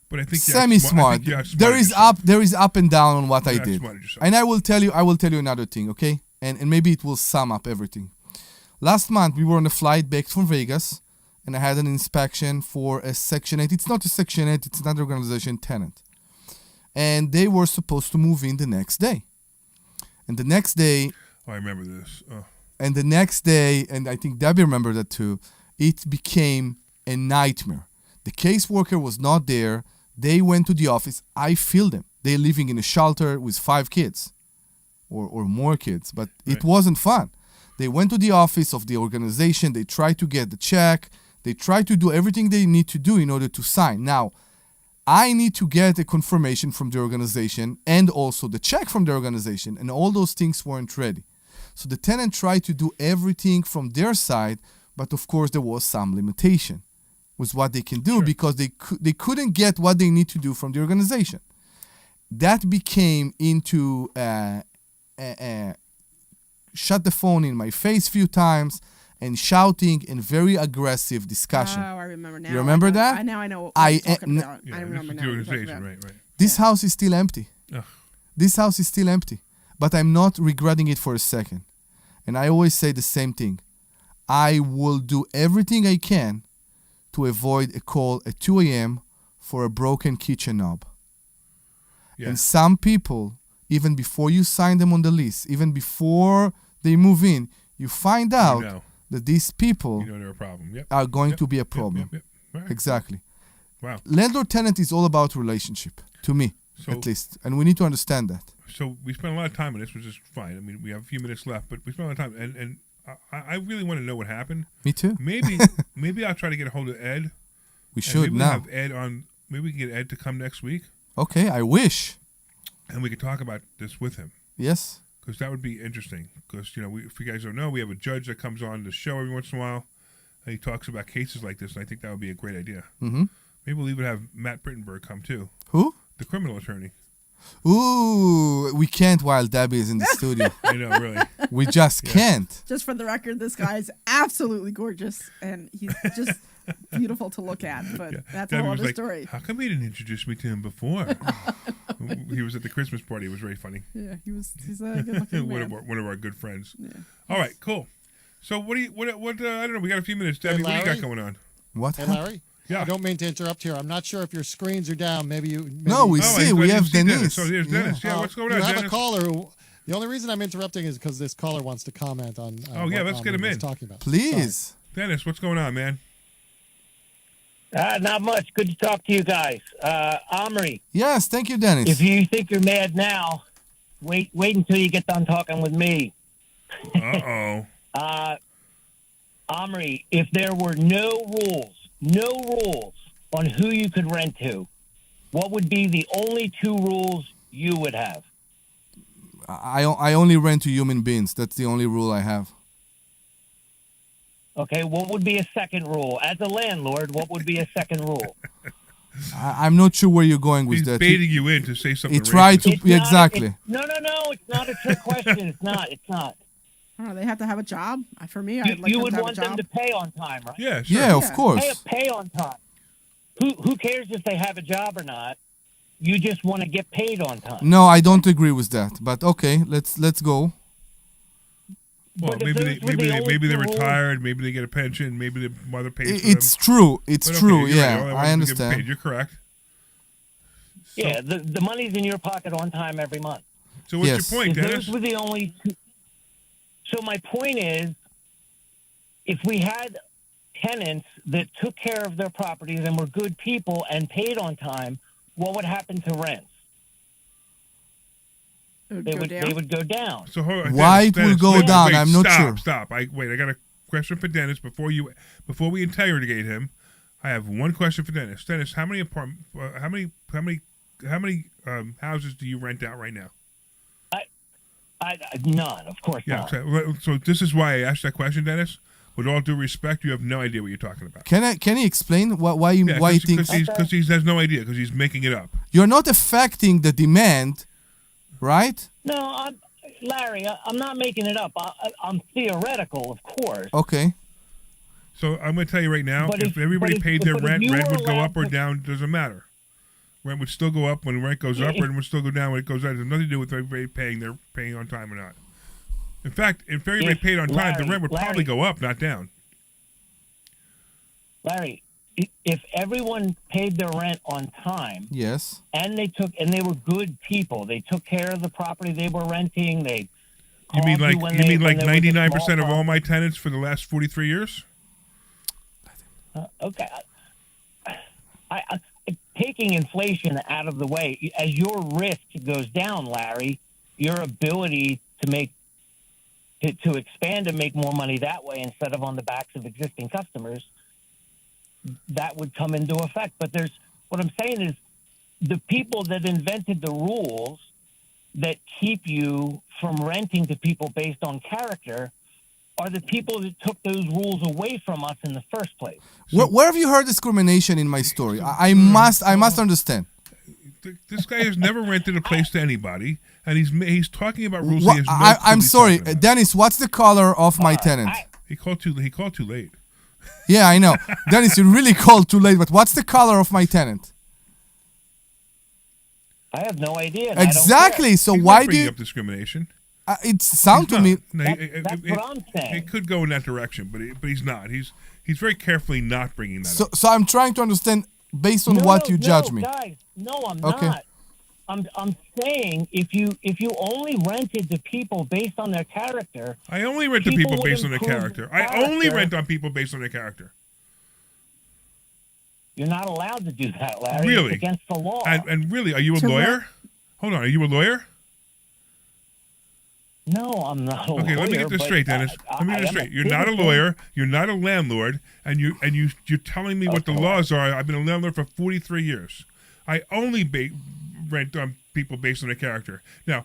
[SPEAKER 4] but I think
[SPEAKER 5] Semi-smart. There is up and down on what I did. And I will tell you another thing, okay? And maybe it will sum up everything. Last month we were on a flight back from Vegas, and I had an inspection for a Section 8. It's not a Section 8, it's another organization tenant. And they were supposed to move in the next day. And the next day,
[SPEAKER 4] I remember this. Oh.
[SPEAKER 5] and the next day, and I think Debbie remembered that too, it became a nightmare. The caseworker was not there. They went to the office. I feel them. They're living in a shelter with 5 kids or more kids, but it
[SPEAKER 4] Right.
[SPEAKER 5] wasn't fun. They went to the office of the organization. They tried to get the check. They tried to do everything they need to do in order to sign. Now, I need to get a confirmation from the organization and also the check from the organization, and all those things weren't ready. So the tenant tried to do everything from their side, but of course there was some limitation with what they can do because they couldn't get what they need to do from the organization. That became into shut the phone in my face few times and shouting and very aggressive discussion.
[SPEAKER 6] Oh, I remember now.
[SPEAKER 5] You remember that?
[SPEAKER 6] Now I know what
[SPEAKER 5] I-
[SPEAKER 6] you're talking about.
[SPEAKER 4] Yeah,
[SPEAKER 6] I
[SPEAKER 4] this
[SPEAKER 6] remember
[SPEAKER 4] is
[SPEAKER 6] now.
[SPEAKER 4] the
[SPEAKER 6] what you're talking
[SPEAKER 4] organization,
[SPEAKER 6] about.
[SPEAKER 4] right.
[SPEAKER 5] This house is still empty.
[SPEAKER 4] Ugh.
[SPEAKER 5] This house is still empty. But I'm not regretting it for a second. And I always say the same thing. I will do everything I can to avoid a call at 2 a.m. for a broken kitchen knob.
[SPEAKER 4] Yeah.
[SPEAKER 5] And some people, even before you sign them on the lease, even before they move in, you find out
[SPEAKER 4] know.
[SPEAKER 5] that these people
[SPEAKER 4] You know they're a problem. Yep.
[SPEAKER 5] are going
[SPEAKER 4] Yep.
[SPEAKER 5] to be a
[SPEAKER 4] Yep,
[SPEAKER 5] problem.
[SPEAKER 4] yep. Right.
[SPEAKER 5] Exactly.
[SPEAKER 4] Wow.
[SPEAKER 5] Landlord-tenant is all about relationship, to me,
[SPEAKER 4] So-
[SPEAKER 5] at least. And we need to understand that.
[SPEAKER 4] So we spent a lot of time on this, which is fine. I mean, we have a few minutes left, but we spent a lot of time, and I really want to know what happened.
[SPEAKER 5] Me too.
[SPEAKER 4] Maybe I'll try to get a hold of Ed.
[SPEAKER 5] We
[SPEAKER 4] and
[SPEAKER 5] should
[SPEAKER 4] maybe
[SPEAKER 5] now.
[SPEAKER 4] have Ed on. Maybe we can get Ed to come next week,
[SPEAKER 5] Okay, I wish.
[SPEAKER 4] and we could talk about this with him,
[SPEAKER 5] Yes.
[SPEAKER 4] because that would be interesting. Because if you guys don't know, we have a judge that comes on the show every once in a while, and he talks about cases like this, and I think that would be a great idea.
[SPEAKER 5] Mm-hmm.
[SPEAKER 4] Maybe we'll even have Matt Brittenberg come too,
[SPEAKER 5] Who?
[SPEAKER 4] the criminal attorney.
[SPEAKER 5] Ooh, we can't while Debbie is in the studio.
[SPEAKER 4] I know, really.
[SPEAKER 5] We just can't.
[SPEAKER 6] Just for the record, this guy's absolutely gorgeous, and he's just beautiful to look at. But
[SPEAKER 4] Yeah.
[SPEAKER 6] that's
[SPEAKER 4] Debbie
[SPEAKER 6] a whole
[SPEAKER 4] was
[SPEAKER 6] other
[SPEAKER 4] like,
[SPEAKER 6] story.
[SPEAKER 4] how come he didn't introduce me to him before? He was at the Christmas party. It was very funny.
[SPEAKER 6] Yeah, he's a good-looking
[SPEAKER 4] one
[SPEAKER 6] man.
[SPEAKER 4] of our good friends.
[SPEAKER 6] Yeah.
[SPEAKER 4] All right, cool. So what I don't know. We got a few minutes, Debbie. What do you got
[SPEAKER 2] Larry?
[SPEAKER 4] going on?
[SPEAKER 5] What?
[SPEAKER 2] Hey, Larry?
[SPEAKER 4] Yeah.
[SPEAKER 2] I don't mean to interrupt here. I'm not sure if your screens are down. Maybe
[SPEAKER 5] No, we
[SPEAKER 4] Oh,
[SPEAKER 5] see.
[SPEAKER 4] I
[SPEAKER 5] We
[SPEAKER 4] didn't
[SPEAKER 5] have
[SPEAKER 4] see
[SPEAKER 5] Denise.
[SPEAKER 4] So there's Dennis. Yeah, what's going on,
[SPEAKER 2] You have
[SPEAKER 4] Dennis?
[SPEAKER 2] a caller who... The only reason I'm interrupting is because this caller wants to comment on
[SPEAKER 4] Oh, yeah,
[SPEAKER 2] what
[SPEAKER 4] let's get
[SPEAKER 2] Omri
[SPEAKER 4] him
[SPEAKER 2] was
[SPEAKER 4] in.
[SPEAKER 2] talking about.
[SPEAKER 5] Please.
[SPEAKER 4] Dennis, what's going on, man?
[SPEAKER 7] Not much. Good to talk to you guys. Omri,
[SPEAKER 5] Yes, thank you, Dennis.
[SPEAKER 7] if you think you're mad now, wait until you get done talking with me.
[SPEAKER 4] Uh-oh.
[SPEAKER 7] Omri, if there were no rules on who you could rent to, what would be the only 2 rules you would have?
[SPEAKER 5] I only rent to human beings. That's the only rule I have.
[SPEAKER 7] Okay, what would be a second rule? As a landlord, what would be a second rule?
[SPEAKER 5] I'm not sure where you're going with
[SPEAKER 4] He's
[SPEAKER 5] that.
[SPEAKER 4] baiting you in to say something
[SPEAKER 5] He tried
[SPEAKER 4] racist.
[SPEAKER 5] to exactly.
[SPEAKER 7] No, it's not a trick question. It's not.
[SPEAKER 6] I don't know, they have to have a job. For me, I'd like
[SPEAKER 7] You
[SPEAKER 6] them
[SPEAKER 7] would
[SPEAKER 6] to have a
[SPEAKER 7] want them
[SPEAKER 6] job.
[SPEAKER 7] to pay on time, right?
[SPEAKER 4] Yeah, sure.
[SPEAKER 5] Yeah, of
[SPEAKER 6] Yeah.
[SPEAKER 5] course.
[SPEAKER 7] Pay on time. Who cares if they have a job or not? You just want to get paid on time.
[SPEAKER 5] No, I don't agree with that. But okay, let's go.
[SPEAKER 4] Well,
[SPEAKER 7] But if those were the only
[SPEAKER 4] maybe they're
[SPEAKER 7] 2 rules-
[SPEAKER 4] retired. Maybe they get a pension. Maybe the mother pays for
[SPEAKER 5] It's
[SPEAKER 4] them.
[SPEAKER 5] true. It's
[SPEAKER 4] But okay,
[SPEAKER 5] true.
[SPEAKER 4] you're right. All
[SPEAKER 5] Yeah,
[SPEAKER 4] want
[SPEAKER 5] I
[SPEAKER 4] them to get paid.
[SPEAKER 5] understand.
[SPEAKER 4] You're correct.
[SPEAKER 7] Yeah, the money's in your pocket on time every month.
[SPEAKER 4] So what's
[SPEAKER 5] Yes.
[SPEAKER 4] your point,
[SPEAKER 7] If
[SPEAKER 4] Dennis?
[SPEAKER 7] those were the only 2. So my point is, if we had tenants that took care of their properties and were good people and paid on time, what would happen to rents?
[SPEAKER 6] It would
[SPEAKER 7] They
[SPEAKER 6] go
[SPEAKER 7] would
[SPEAKER 6] down.
[SPEAKER 7] they would go down.
[SPEAKER 4] So hold on,
[SPEAKER 5] Why it will go
[SPEAKER 4] wait,
[SPEAKER 5] down,
[SPEAKER 4] wait,
[SPEAKER 5] I'm not
[SPEAKER 4] stop,
[SPEAKER 5] sure.
[SPEAKER 4] Stop. Wait. I got a question for Dennis before we interrogate him. I have one question for Dennis. Dennis, how many houses do you rent out right now?
[SPEAKER 7] None, of course
[SPEAKER 4] Yeah.
[SPEAKER 7] not.
[SPEAKER 4] So this is why I asked that question, Dennis. With all due respect, you have no idea what you're talking about.
[SPEAKER 5] Can he explain why he thinks
[SPEAKER 4] Because he has no idea because he's making it up.
[SPEAKER 5] you're not affecting the demand, right?
[SPEAKER 7] No, Larry, I'm not making it up. I'm theoretical, of course.
[SPEAKER 5] Okay.
[SPEAKER 4] So I'm going to tell you right now,
[SPEAKER 7] But
[SPEAKER 4] if
[SPEAKER 7] if-
[SPEAKER 4] everybody
[SPEAKER 7] but if-
[SPEAKER 4] paid their
[SPEAKER 7] but if
[SPEAKER 4] rent,
[SPEAKER 7] you
[SPEAKER 4] rent
[SPEAKER 7] were
[SPEAKER 4] would go
[SPEAKER 7] allowed
[SPEAKER 4] up or
[SPEAKER 7] to-
[SPEAKER 4] down. Doesn't matter. Rent would still go up when rent goes up, rent would still go down when it goes down. It has nothing to do with everybody paying on time or not. In fact, if everybody
[SPEAKER 7] If
[SPEAKER 4] paid on time, the
[SPEAKER 7] Larry-
[SPEAKER 4] rent would probably
[SPEAKER 7] Larry-
[SPEAKER 4] go up, not down.
[SPEAKER 7] Larry, if everyone paid their rent on time
[SPEAKER 5] Yes.
[SPEAKER 7] and they were good people, they took care of the property they were renting. They
[SPEAKER 4] You mean
[SPEAKER 7] called
[SPEAKER 4] like
[SPEAKER 7] when
[SPEAKER 4] you
[SPEAKER 7] they-
[SPEAKER 4] mean
[SPEAKER 7] when
[SPEAKER 4] like
[SPEAKER 7] there was a
[SPEAKER 4] 99% of
[SPEAKER 7] small
[SPEAKER 4] all my tenants for the last 43 years?
[SPEAKER 7] Okay. I taking inflation out of the way, as your risk goes down, Larry, your ability to expand and make more money that way instead of on the backs of existing customers, that would come into effect. But what I'm saying is the people that invented the rules that keep you from renting to people based on character are the people that took those rules away from us in the first place.
[SPEAKER 5] Where have you heard discrimination in my story? I must understand.
[SPEAKER 4] This guy has never rented a place to anybody, and he's talking about rules.
[SPEAKER 5] What,
[SPEAKER 4] He has no clue
[SPEAKER 5] I'm
[SPEAKER 4] he's
[SPEAKER 5] sorry,
[SPEAKER 4] talking about.
[SPEAKER 5] Dennis. What's the color of my tenant?
[SPEAKER 4] He called too late.
[SPEAKER 5] Yeah, I know, Dennis. You really called too late. But what's the color of my tenant?
[SPEAKER 7] I have no idea. and
[SPEAKER 5] Exactly. So
[SPEAKER 4] He's
[SPEAKER 5] why
[SPEAKER 4] not
[SPEAKER 5] do
[SPEAKER 4] bringing
[SPEAKER 5] you,
[SPEAKER 4] up discrimination?
[SPEAKER 5] it sound to me?
[SPEAKER 4] No,
[SPEAKER 7] That's what I'm saying.
[SPEAKER 4] It could go in that direction, but he's not. He's very carefully not bringing that up.
[SPEAKER 5] So I'm trying to understand based on what you judge me.
[SPEAKER 7] Guys, no, I'm
[SPEAKER 5] Okay.
[SPEAKER 7] not. I'm saying if you only rented to people based on their character,
[SPEAKER 4] I only rent to
[SPEAKER 7] people
[SPEAKER 4] people
[SPEAKER 7] would
[SPEAKER 4] based on their
[SPEAKER 7] improve
[SPEAKER 4] character.
[SPEAKER 7] their
[SPEAKER 4] I only
[SPEAKER 7] character.
[SPEAKER 4] rent on people based on their character.
[SPEAKER 7] you're not allowed to do that, Larry.
[SPEAKER 4] Really?
[SPEAKER 7] It's against the law.
[SPEAKER 4] And really, are you a
[SPEAKER 6] To
[SPEAKER 4] lawyer? Hold on, are you a lawyer?
[SPEAKER 7] No, I'm not a lawyer.
[SPEAKER 4] Okay, let me get this
[SPEAKER 7] but
[SPEAKER 4] straight, Dennis. Let me get this straight. You're not a lawyer. You're not a landlord, and you're telling me what the laws are. I've been a landlord for 43 years. I only rent on people based on their character. Now,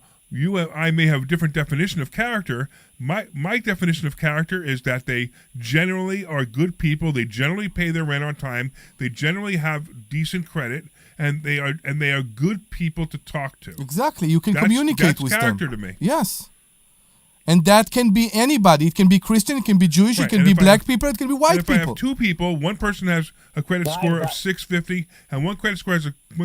[SPEAKER 4] I may have a different definition of character. My definition of character is that they generally are good people. They generally pay their rent on time. They generally have decent credit, and they are good people to talk to.
[SPEAKER 5] Exactly. You can
[SPEAKER 4] That's
[SPEAKER 5] communicate with
[SPEAKER 4] character
[SPEAKER 5] them.
[SPEAKER 4] to me.
[SPEAKER 5] Yes. And that can be anybody. It can be Christian, it can be Jewish,
[SPEAKER 4] Right,
[SPEAKER 5] it can
[SPEAKER 4] and
[SPEAKER 5] be
[SPEAKER 4] if I
[SPEAKER 5] black
[SPEAKER 4] have-
[SPEAKER 5] people, it can be
[SPEAKER 4] And
[SPEAKER 5] white
[SPEAKER 4] if I
[SPEAKER 5] people.
[SPEAKER 4] have two people, one person has a credit score of 650, and one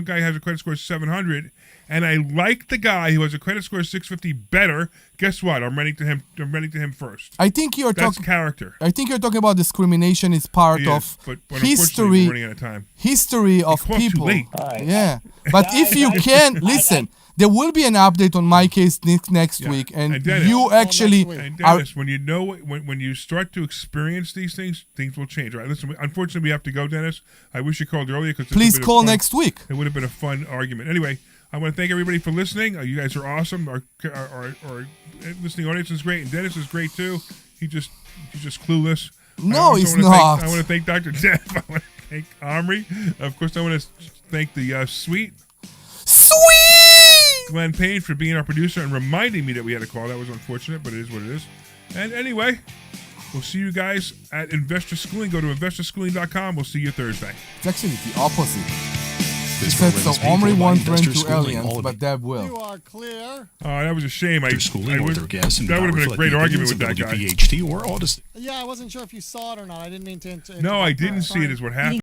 [SPEAKER 4] guy has a credit score of 700, and I like the guy who has a credit score of 650 better. Guess what? I'm renting to him. I'm renting to him first.
[SPEAKER 5] I think you're
[SPEAKER 4] That's
[SPEAKER 5] talking.
[SPEAKER 4] character.
[SPEAKER 5] I think you're talking about discrimination is part
[SPEAKER 4] Yes,
[SPEAKER 5] of
[SPEAKER 4] but unfortunately,
[SPEAKER 5] history.
[SPEAKER 4] we're running out of time.
[SPEAKER 5] History of
[SPEAKER 4] called too
[SPEAKER 5] people.
[SPEAKER 4] late.
[SPEAKER 7] All right.
[SPEAKER 5] Yeah, but if you can listen, there will be an update on my case next
[SPEAKER 4] Yeah.
[SPEAKER 5] week, and
[SPEAKER 4] And Dennis-
[SPEAKER 5] you actually
[SPEAKER 2] next week.
[SPEAKER 4] And
[SPEAKER 5] are.
[SPEAKER 4] Dennis, when you know when you start to experience these things will change. All right, listen. Unfortunately, we have to go, Dennis. I wish you called earlier because
[SPEAKER 5] Please call next week.
[SPEAKER 4] It would have been a fun argument. Anyway, I want to thank everybody for listening. You guys are awesome. Our listening audience is great, and Dennis is great too. He's just clueless.
[SPEAKER 5] No,
[SPEAKER 4] I also
[SPEAKER 5] he's
[SPEAKER 4] wanna
[SPEAKER 5] not.
[SPEAKER 4] I want to thank Dr. Jeff. I want to thank Omri. Of course, I want to thank the sweet Glenn Payne for being our producer and reminding me that we had a call. That was unfortunate, but it is what it is. And anyway, we'll see you guys at Investor Schooling. Go to investorschooling.com. We'll see you Thursday.
[SPEAKER 5] It's actually the opposite.
[SPEAKER 1] This
[SPEAKER 5] He said
[SPEAKER 1] program
[SPEAKER 5] so.
[SPEAKER 1] is paid
[SPEAKER 5] Omri
[SPEAKER 1] for by
[SPEAKER 5] won't rent
[SPEAKER 1] Investor
[SPEAKER 5] to
[SPEAKER 1] Schooling.
[SPEAKER 5] aliens,
[SPEAKER 1] All of
[SPEAKER 5] but
[SPEAKER 1] it.
[SPEAKER 5] Deb will.
[SPEAKER 2] You are clear.
[SPEAKER 4] Oh, that was a shame.
[SPEAKER 1] Investor Schooling or their guests and
[SPEAKER 4] that
[SPEAKER 1] do
[SPEAKER 4] would
[SPEAKER 1] not
[SPEAKER 4] have been a
[SPEAKER 1] reflect
[SPEAKER 4] great
[SPEAKER 1] the
[SPEAKER 4] argument
[SPEAKER 1] opinions
[SPEAKER 4] with that
[SPEAKER 1] of
[SPEAKER 4] guy.
[SPEAKER 1] WPHT or Odyssey.
[SPEAKER 2] Yeah, I wasn't sure if you saw it or not. I didn't mean to.
[SPEAKER 4] No, I didn't see it. Is what happened.